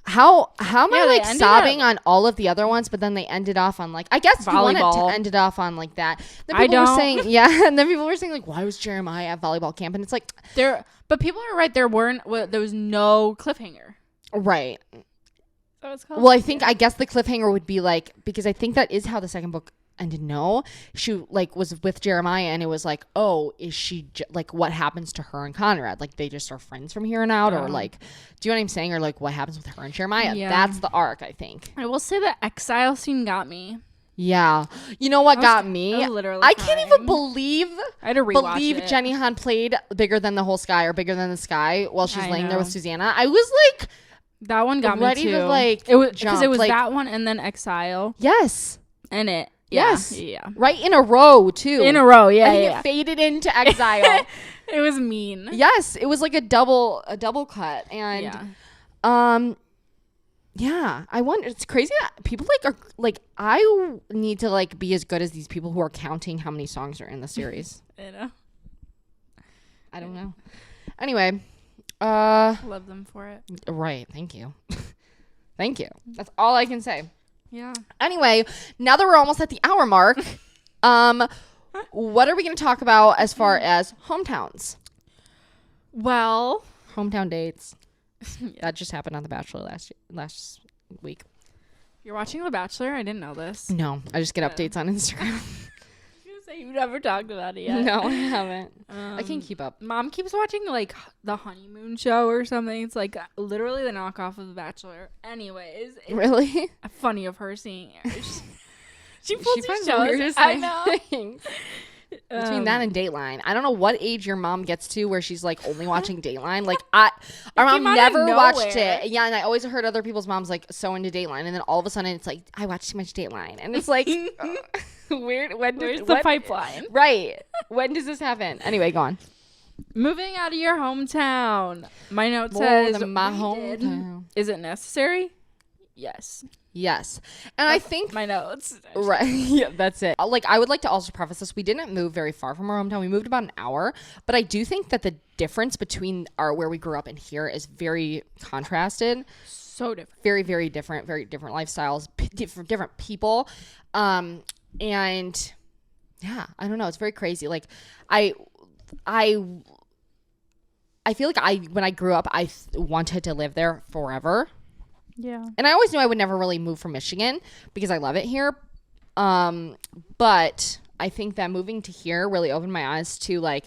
How am I like sobbing on all of the other ones, but then they ended off on like, I guess volleyball. You wanted to end it off on like that. Then people were saying, and then people were saying like, why was Jeremiah at volleyball camp? And it's like, but people are right. There was no cliffhanger. Right. So it's called. Well, I guess the cliffhanger would be like, because I think that is how the second book ended. No, she like was with Jeremiah, and it was like, oh, is she like, what happens to her and Conrad? Like they just are friends from here on out, or like, do you know what I'm saying? Or like, what happens with her and Jeremiah? Yeah. That's the arc, I think. I will say the exile scene got me. Yeah, you know what got me? I can't even believe I had to rewatch it. Jenny Han played Bigger Than the Whole Sky or Bigger Than the Sky while she's laying there with Susanna. I was like, that one got ready me too. To like, it was because it was like, that one and then Exile. Yes, and it. Yes. Yeah. Right in a row too. In a row. Yeah. It faded into Exile. It was mean. Yes, it was like a double cut, and yeah. I wonder. It's crazy that people like are like. I need to like be as good as these people who are counting how many songs are in the series. I know. I don't know. Anyway, love them for it. Right. Thank you. Thank you. That's all I can say. Yeah. Anyway, now that we're almost at the hour mark, what are we going to talk about as far as hometowns? Well, hometown dates. That just happened on The Bachelor last week. You're watching The Bachelor? I didn't know this. No, I just get updates on Instagram. You've never talked about it yet. No, I haven't. I can't keep up. Mom keeps watching like the honeymoon show or something. It's like literally the knockoff of The Bachelor. Anyways, really funny of her seeing it. She finds the weirdest things. Between that and Dateline, I don't know what age your mom gets to where she's like only watching Dateline. Like our mom never watched it. Yeah, and I always heard other people's moms like so into Dateline, and then all of a sudden it's like I watch too much Dateline, and it's like weird. Where's the pipeline? Right. When does this happen? Anyway, go on. Moving out of your hometown. My note says my hometown. Is it necessary? Yes. And I think my notes. Right. Yeah, that's it. Like, I would like to also preface this. We didn't move very far from our hometown. We moved about an hour, but I do think that the difference between where we grew up and here is very contrasted. So different. Very, very different lifestyles, different people. And yeah, I don't know. It's very crazy. Like I feel like when I grew up, I wanted to live there forever. Yeah. And I always knew I would never really move from Michigan because I love it here. But I think that moving to here really opened my eyes to like,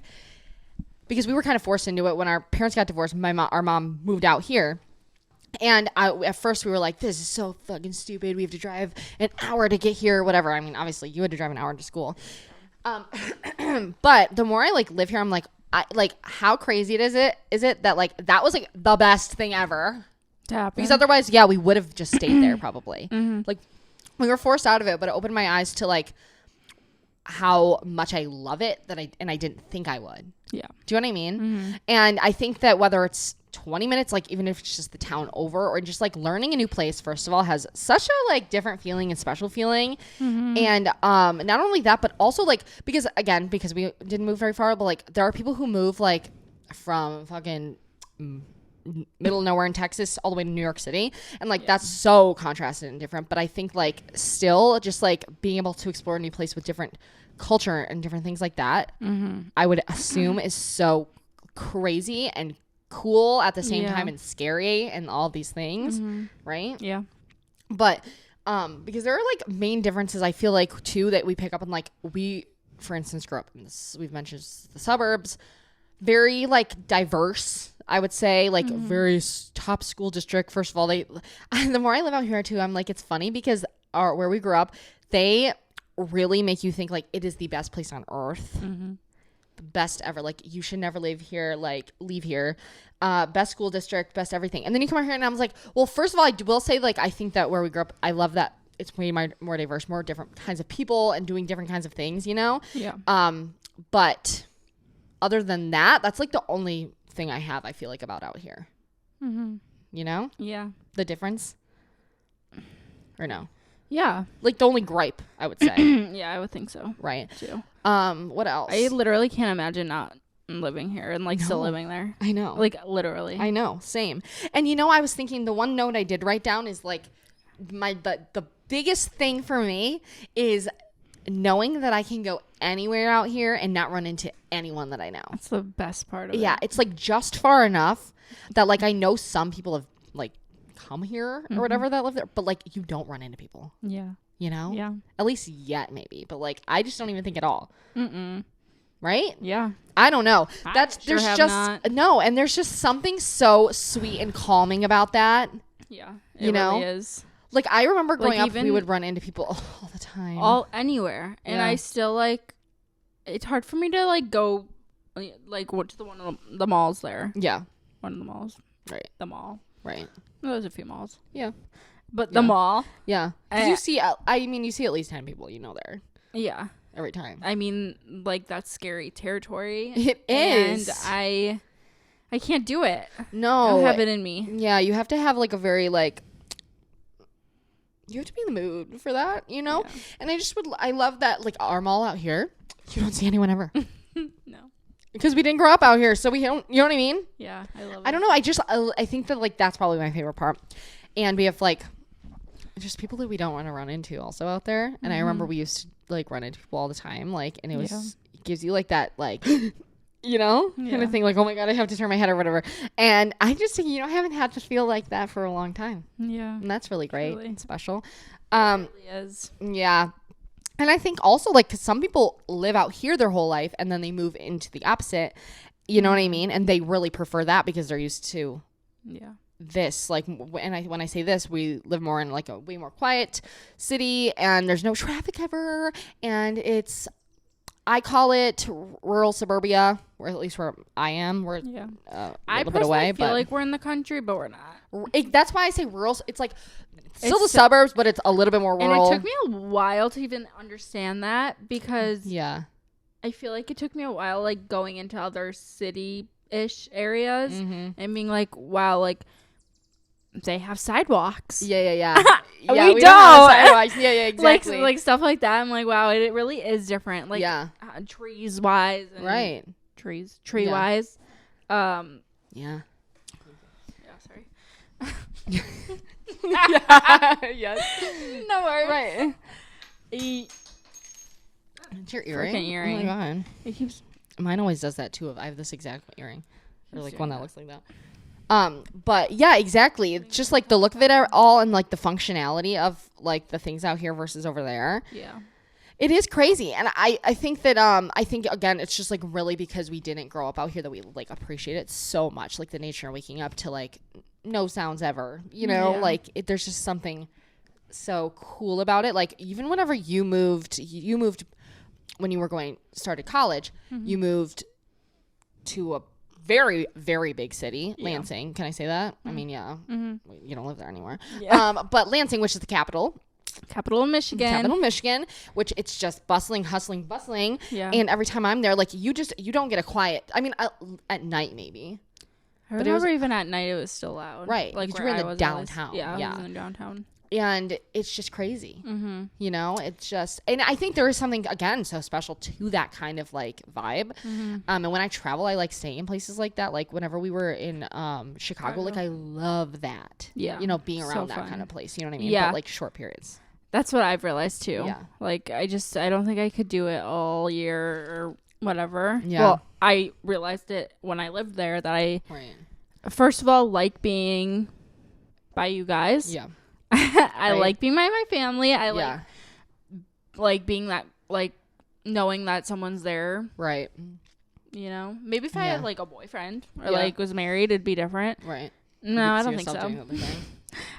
because we were kind of forced into it when our parents got divorced. Our mom moved out here. And at first we were like, this is so fucking stupid. We have to drive an hour to get here or whatever. I mean, obviously you had to drive an hour to school. But the more I like live here, I'm like, how crazy is it that like, that was like the best thing ever. Because otherwise, yeah, we would have just stayed there probably. Mm-hmm. Like we were forced out of it, but it opened my eyes to like how much I love it and I didn't think I would. Yeah. Do you know what I mean? Mm-hmm. And I think that whether it's 20 minutes, like even if it's just the town over or just like learning a new place, first of all, has such a like different feeling and special feeling. Mm-hmm. And not only that, but also like, because we didn't move very far, but like there are people who move like from fucking middle of nowhere in Texas all the way to New York City, and like that's so contrasted and different. But I think like still just like being able to explore a new place with different culture and different things like that, I would assume is so crazy and cool at the same time and scary and all these things, right? Yeah. But because there are like main differences I feel like too that we pick up on. Like we, for instance, grew up in this, we've mentioned the suburbs, very like diverse. I would say, like very top school district. First of all, the more I live out here too, I'm like, it's funny because where we grew up, they really make you think like it is the best place on earth. The best ever. Like you should never leave here. Best school district, best everything. And then you come out here and I was like, well, first of all, I will say like, I think that where we grew up, I love that it's way more diverse, more different kinds of people and doing different kinds of things, you know? Yeah. But other than that, that's like the only thing I feel like about out here. You know? Yeah. The difference? Or no? Yeah. Like the only gripe, I would say. Yeah, I would think so. Right. Too. What else? I literally can't imagine not living here and like still living there. I know. Like literally. I know. Same. And you know, I was thinking the one note I did write down is like the biggest thing for me is knowing that I can go anywhere out here and not run into anyone that I know. That's the best part of it. Yeah. It's like just far enough that like I know some people have like come here or whatever that live there, but like you don't run into people. Yeah. You know? Yeah. At least yet maybe. But like I just don't even think at all. Right? Yeah. I don't know. There's And there's just something so sweet and calming about that. Yeah. You know? Really is. Like I remember growing up, even we would run into people all the time. Anywhere. And I still like, it's hard for me to like go, like to the one of the malls there. Yeah. One of the malls. Right. The mall. Right. There's a few malls. Yeah. But the mall. Yeah. Because you see, you see at least 10 people, you know, there. Yeah. Every time. I mean, like that's scary territory. It is. And I can't do it. No. I don't have it in me. Yeah. You have to have like a very like, you have to be in the mood for that, you know? Yeah. And I love that like our mall out here, you don't see anyone ever. No. Because we didn't grow up out here, so we don't, you know what I mean? Yeah, I love it. I don't know, I think that like that's probably my favorite part. And we have like just people that we don't want to run into also out there. And I remember we used to like run into people all the time, like, and it gives you like that like you know, kind of thing, like, oh my god, I have to turn my head or whatever. And I just think, I haven't had to feel like that for a long time. Yeah. And that's really great and special. It really is. Yeah. And I think also, like, 'cause some people live out here their whole life and then they move into the opposite, you know what I mean? And they really prefer that because they're used to this. Like, when I say this, we live more in, like, a way more quiet city and there's no traffic ever. And I call it rural suburbia, or at least where I am. We're a little bit away. I feel like we're in the country, but we're not. That's why I say rural. It's like still the suburbs, but it's a little bit more rural. And it took me a while to even understand that because I feel like it took me a while, like going into other city-ish areas and being like, wow, like they have sidewalks. Yeah. We don't. don't have sidewalks. Yeah, exactly. like stuff like that. I'm like, wow, it really is different. Like trees wise, right? Tree wise. Yeah. Yeah. Sorry. Yes. No worries. Right. It's your earring. Earring. Oh my god. It keeps. Mine always does that too. I have this exact earring, or like one that looks like that. But yeah, exactly. It's just like the look of it all and like the functionality of like the things out here versus over there. Yeah. It is crazy. And I think that, I think again, it's just like really because we didn't grow up out here that we like appreciate it so much. Like the nature of waking up to like no sounds ever, you know, like there's just something so cool about it. Like even whenever you moved when you were started college, you moved to a very, very big city, Lansing. Can I say that? I mean, you don't live there anymore. Yeah. But Lansing, which is the capital of Michigan, which it's just bustling, hustling, bustling. Yeah. And every time I'm there, like you don't get a quiet. I mean, at night maybe. I remember even at night it was still loud. Right. Like you were in the downtown. I was in the downtown. And it's just crazy, you know, it's just, and I think there is something, again, so special to that kind of like vibe. And when I travel, I like staying in places like that. Like whenever we were in Chicago, like I love that, you know, being around that kind of place, you know what I mean? But like short periods. That's what I've realized too. Yeah. Like I don't think I could do it all year or whatever. Yeah. Well, I realized it when I lived there that I, first of all, like being by you guys. Yeah. I like being by my family. I like being that, like knowing that someo's there. Right. You know, maybe if I Yeah. had like a boyfriend or Yeah. like was married, it'd be different. Right. No, You I could don't see think yourself so. doing other things.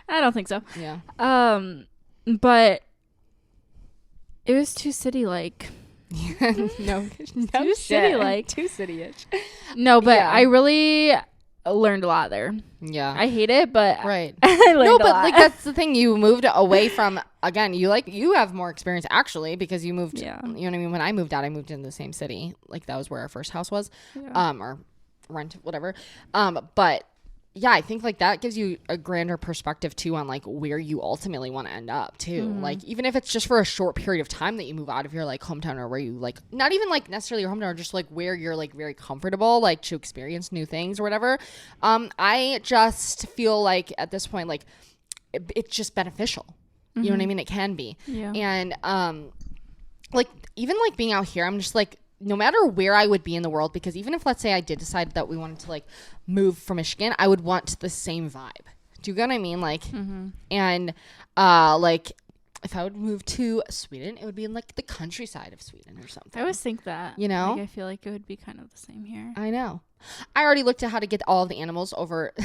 I don't think so. Yeah. But it was too city-like. no Too city-like. Too city-ish. No, but Yeah. I really learned a lot there. Yeah. I hate it, but Right. I learned No, a but lot. like that's the thing. You moved away from, again, you have more experience actually because you moved. Yeah. You know what I mean? When I moved out, I moved in the same city. Like that was where our first house was. Yeah. Or rent, whatever. But yeah, I think like that gives you a grander perspective too on like where you ultimately want to end up too. Like even if it's just for a short period of time that you move out of your like hometown or where you like not even like necessarily your hometown or just like where you're like very comfortable like to experience new things or whatever. I just feel like at this point like it's just beneficial. You know what I mean? It can be. Yeah. And like even like being out here, I'm just like no matter where I would be in the world, because even if let's say I did decide that we wanted to like move from Michigan, I would want the same vibe. Do you get what I mean? Like, and like if I would move to Sweden, it would be in like the countryside of Sweden or something. I always think that. You know? Like, I feel like it would be kind of the same here. I know. I already looked at how to get all of the animals over.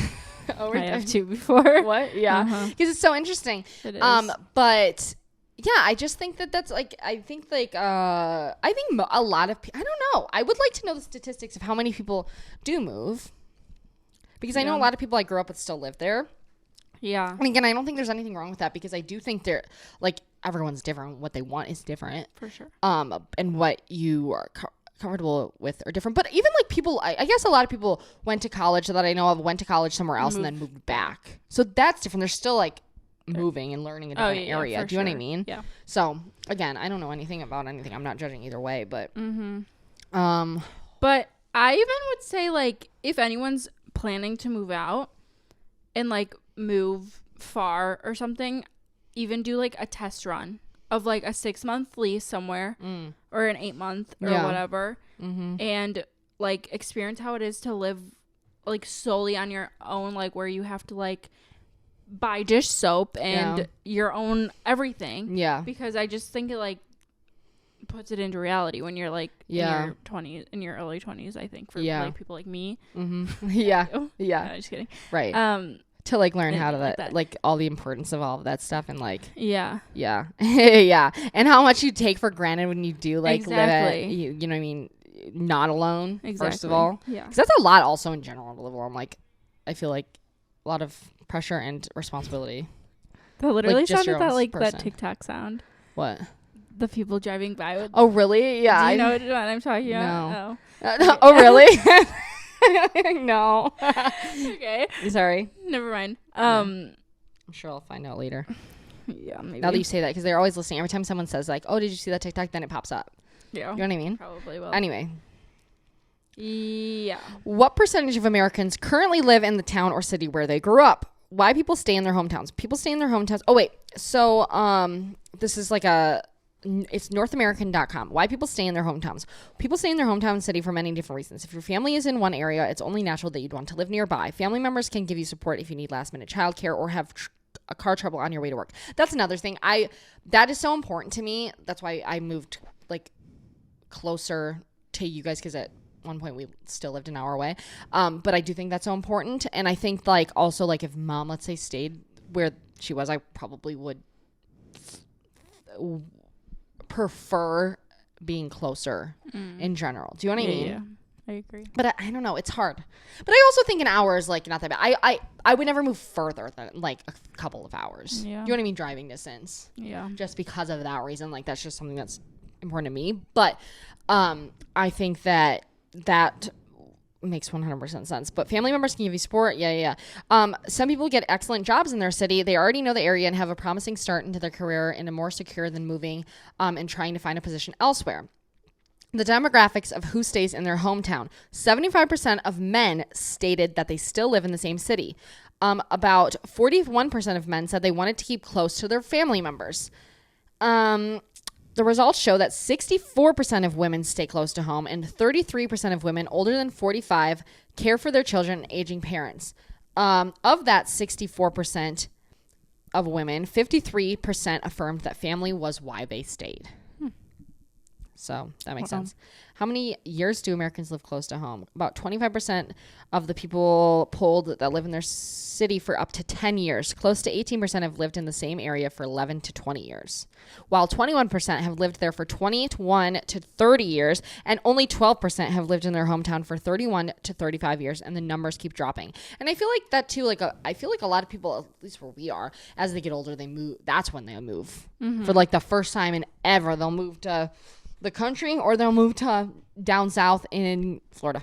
I have too before. What? Yeah, because it's so interesting. It is. But yeah, I just think that's like I think a lot of I don't know. I would like to know the statistics of how many people do move, because I know a lot of people I grew up with still live there. Yeah. And again, I don't think there's anything wrong with that, because I do think they're like everyone's different. What they want is different. For sure. And what you are comfortable with are different. But even like people, I guess a lot of people went to college that I know of went to college somewhere else and then moved back. So that's different. They're still like moving and learning a different area. Do you know what I mean? Yeah. So again, I don't know anything about anything. I'm not judging either way, but But I even would say like if anyone's planning to move out and like move far or something, even do like a test run of like a 6-month lease somewhere or an 8-month or whatever, and like experience how it is to live like solely on your own, like where you have to like buy dish soap and your own everything. Yeah. Because I just think it like puts it into reality when you're like in your 20s, in your early 20s, I think, for like people like me. Yeah. No, just kidding. Right. To like learn how to that. like all the importance of all of that stuff and like Yeah. yeah and how much you take for granted when you do like Exactly. live you know what I mean, not alone. Exactly. First of all, Yeah. because that's a lot also in general to live alone. Like I feel like a lot of pressure and responsibility. That literally just sounded your that own like person. that TikTok sound. What? The people driving by with. Oh really? Yeah. Do you know what I'm talking about? No. Oh really? No. Oh. Okay. Sorry. Never mind. I'm sure I'll find out later. Yeah, maybe. Now that you say that, because they're always listening. Every time someone says like, "Oh, did you see that TikTok?" Then it pops up. Yeah. You know what I mean? Probably will. Anyway, Yeah. what percentage of Americans currently live in the town or city where they grew up? Why people stay in their hometowns? People stay in their hometowns. Oh wait, so this is like it's NorthAmerican.com. Why people stay in their hometowns? People stay in their hometown city for many different reasons. If your family is in one area, it's only natural that you'd want to live nearby. Family members can give you support if you need last minute childcare or have a car trouble on your way to work. That's another thing. That is so important to me. That's why I moved like closer to you guys, because at one point we still lived an hour away. But I do think that's so important. And I think like also like if mom, let's say, stayed where she was, I probably would prefer being closer in general. Do you know what I mean? Yeah. I agree. But I don't know. It's hard. But I also think an hour is like not that bad. I would never move further than like a couple of hours. Yeah. You know what I mean? Driving distance. Yeah. Just because of that reason. Like that's just something that's important to me. But I think that makes 100% sense. But family members can give you support. Yeah. Some people get excellent jobs in their city. They already know the area and have a promising start into their career and are more secure than moving and trying to find a position elsewhere. The demographics of who stays in their hometown. 75% of men stated that they still live in the same city. About 41% of men said they wanted to keep close to their family members. The results show that 64% of women stay close to home and 33% of women older than 45 care for their children and aging parents. Of that 64% of women, 53% affirmed that family was why they stayed. So that makes sense. How many years do Americans live close to home? About 25% of the people polled that live in their city for up to 10 years. Close to 18% have lived in the same area for 11 to 20 years, while 21% have lived there for 21 to 30 years, and only 12% have lived in their hometown for 31 to 35 years, and the numbers keep dropping. And I feel like that too, I feel like a lot of people, at least where we are, as they get older, they move. That's when they move. For like the first time in ever, they'll move to the country or they'll move to down south in Florida.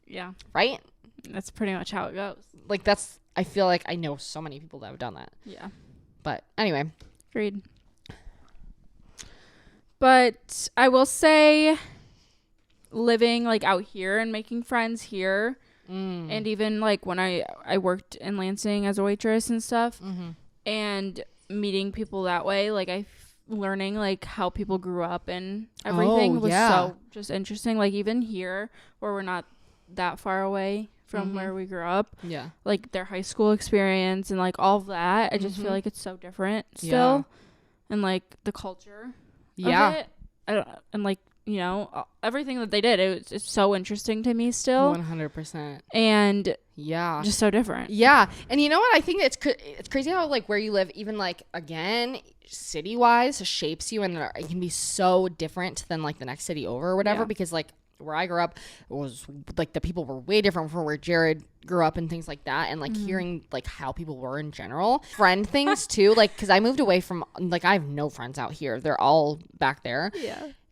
Yeah. Right? That's pretty much how it goes. Like I feel like I know so many people that have done that. Yeah. But anyway. Agreed. But I will say living like out here and making friends here and even like when I worked in Lansing as a waitress and stuff and meeting people that way, like learning like how people grew up and everything was so just interesting. Like even here where we're not that far away from where we grew up, like their high school experience and like all of that, I just feel like it's so different still, and like the culture of it, and like, you know, everything that they did, it's so interesting to me still. 100%. And just so different. And you know what, I think it's crazy how like where you live, even like again city wise, shapes you, and it can be so different than like the next city over or whatever, because like where I grew up, it was like the people were way different from where Jared grew up and things like that. And like hearing like how people were in general, friend things too, like because I moved away from, like, I have no friends out here, they're all back there.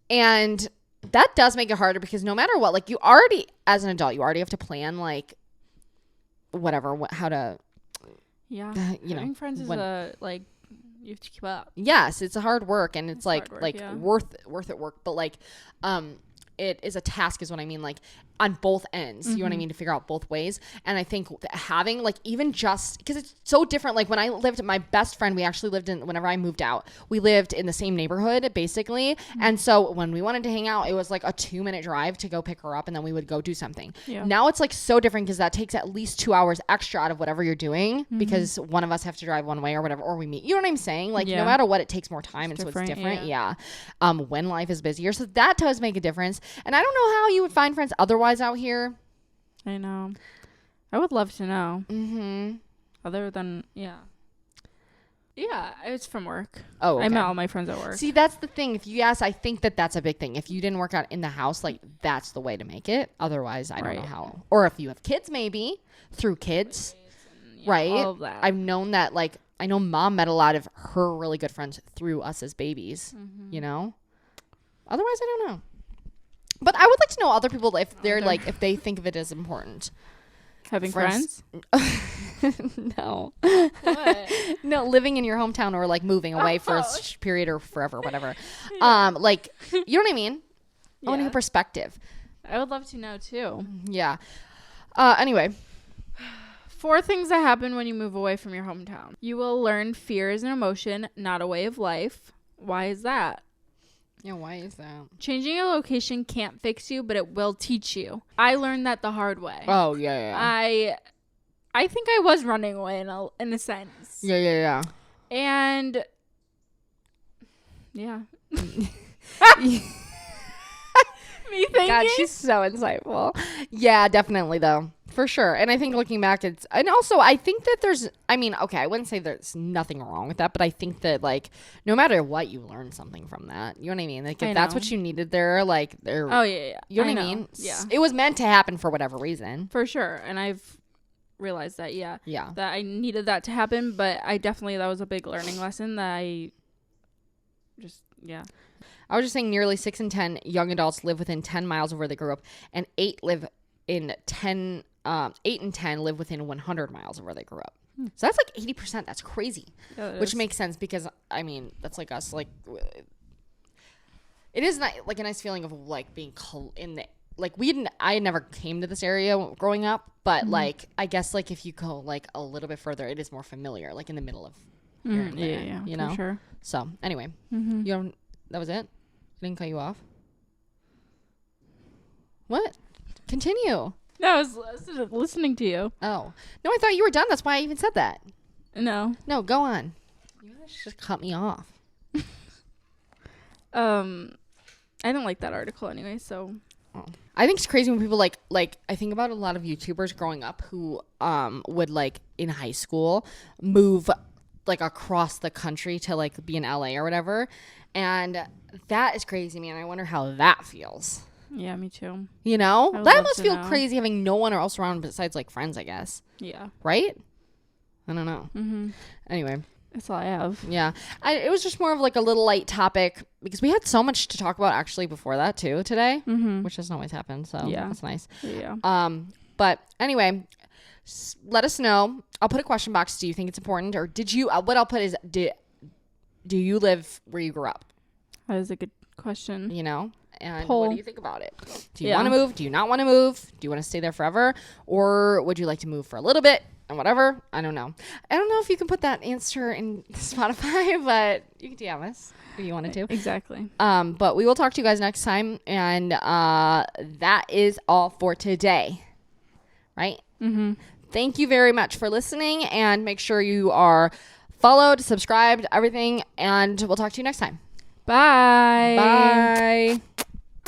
And that does make it harder because no matter what, like you already, as an adult, you already have to plan like whatever, how to you know, having friends is like you have to keep up. Yes, it's a hard work, and it's like worth it work, but like it is a task is what I mean, like on both ends, you know what I mean, to figure out both ways. And I think having like even just because it's so different, like when I lived, my best friend, we actually lived in, whenever I moved out, we lived in the same neighborhood basically, and so when we wanted to hang out, it was like a 2-minute drive to go pick her up, and then we would go do something. Now it's like so different because that takes at least 2 hours extra out of whatever you're doing because one of us have to drive one way or whatever, or we meet, you know what I'm saying, like no matter what, it takes more time, and so it's different. When life is busier, so that does make a difference. And I don't know how you would find friends otherwise out here. I know. I would love to know. Other than, it's from work. Oh, okay. I met all my friends at work. See, that's the thing. If you ask, I think that's a big thing. If you didn't work out in the house, like that's the way to make it. Otherwise, I don't know how. Or if you have kids, maybe through kids, right? All of that. I've known that, like, I know Mom met a lot of her really good friends through us as babies, you know? Otherwise, I don't know. But I would like to know other people if they're like, if they think of it as important. Having friends? No. What? No, living in your hometown or like moving away for a period or forever, whatever. Like, you know what I mean? I want to hear perspective. I would love to know too. Yeah. Anyway. 4 things that happen when you move away from your hometown. You will learn fear is an emotion, not a way of life. Why is that? Yeah, why is that? Changing a location can't fix you, but it will teach you. I learned that the hard way. Oh, yeah. I think I was running away in a sense. Yeah. And yeah. Me thinking. God, she's so insightful. Yeah, definitely though. For sure. And I think looking back, and also I think that I wouldn't say there's nothing wrong with that, but I think that like no matter what, you learn something from that. You know what I mean? Like if that's what you needed there, like there. Oh yeah. You know what I mean? Yeah. It was meant to happen for whatever reason. For sure. And I've realized that, that I needed that to happen, but that was a big learning lesson that I was just saying nearly 6 in 10 young adults live within 10 miles of where they grew up, and 8 in 10 live within 100 miles of where they grew up. So that's like 80%. That's crazy. Yeah, which makes sense because, I mean, that's like us. Like, it is like a nice feeling of like being in the, like I never came to this area growing up, but like, I guess like if you go like a little bit further, it is more familiar, like in the middle of here and there, you know? For sure. So anyway, that was it? I didn't cut you off? What? Continue. No, I was listening to you. Oh. No, I thought you were done. That's why I even said that. No, go on. You just cut me off. I didn't like that article anyway, so. I think it's crazy when people like I think about a lot of YouTubers growing up who would like in high school move like across the country to like be in LA or whatever, and that is crazy, man. I wonder how that feels. Yeah, me too. You know, I would that love must to feel know. crazy having no one else around besides like friends, I guess. Yeah. Right? I don't know. Mm-hmm. Anyway, That's all I have. yeah, it was just more of like a little light topic because we had so much to talk about actually before that too today, which doesn't always happen. So Yeah. that's nice. Yeah. But anyway, let us know. I'll put a question box. Do you think it's important, or did you? What I'll put is do you live where you grew up? That is a good question. You know, and Poll. what do you think about it? Do you want to move? Do you not want to move? Do you want to stay there forever, or would you like to move for a little bit and whatever? I don't know. I don't know if you can put that answer in Spotify, but you can DM us if you wanted to. Exactly. But we will talk to you guys next time, and that is all for today. Right? Mm-hmm. Thank you very much for listening, and make sure you are followed, subscribed, everything, and we'll talk to you next time. Bye. Bye.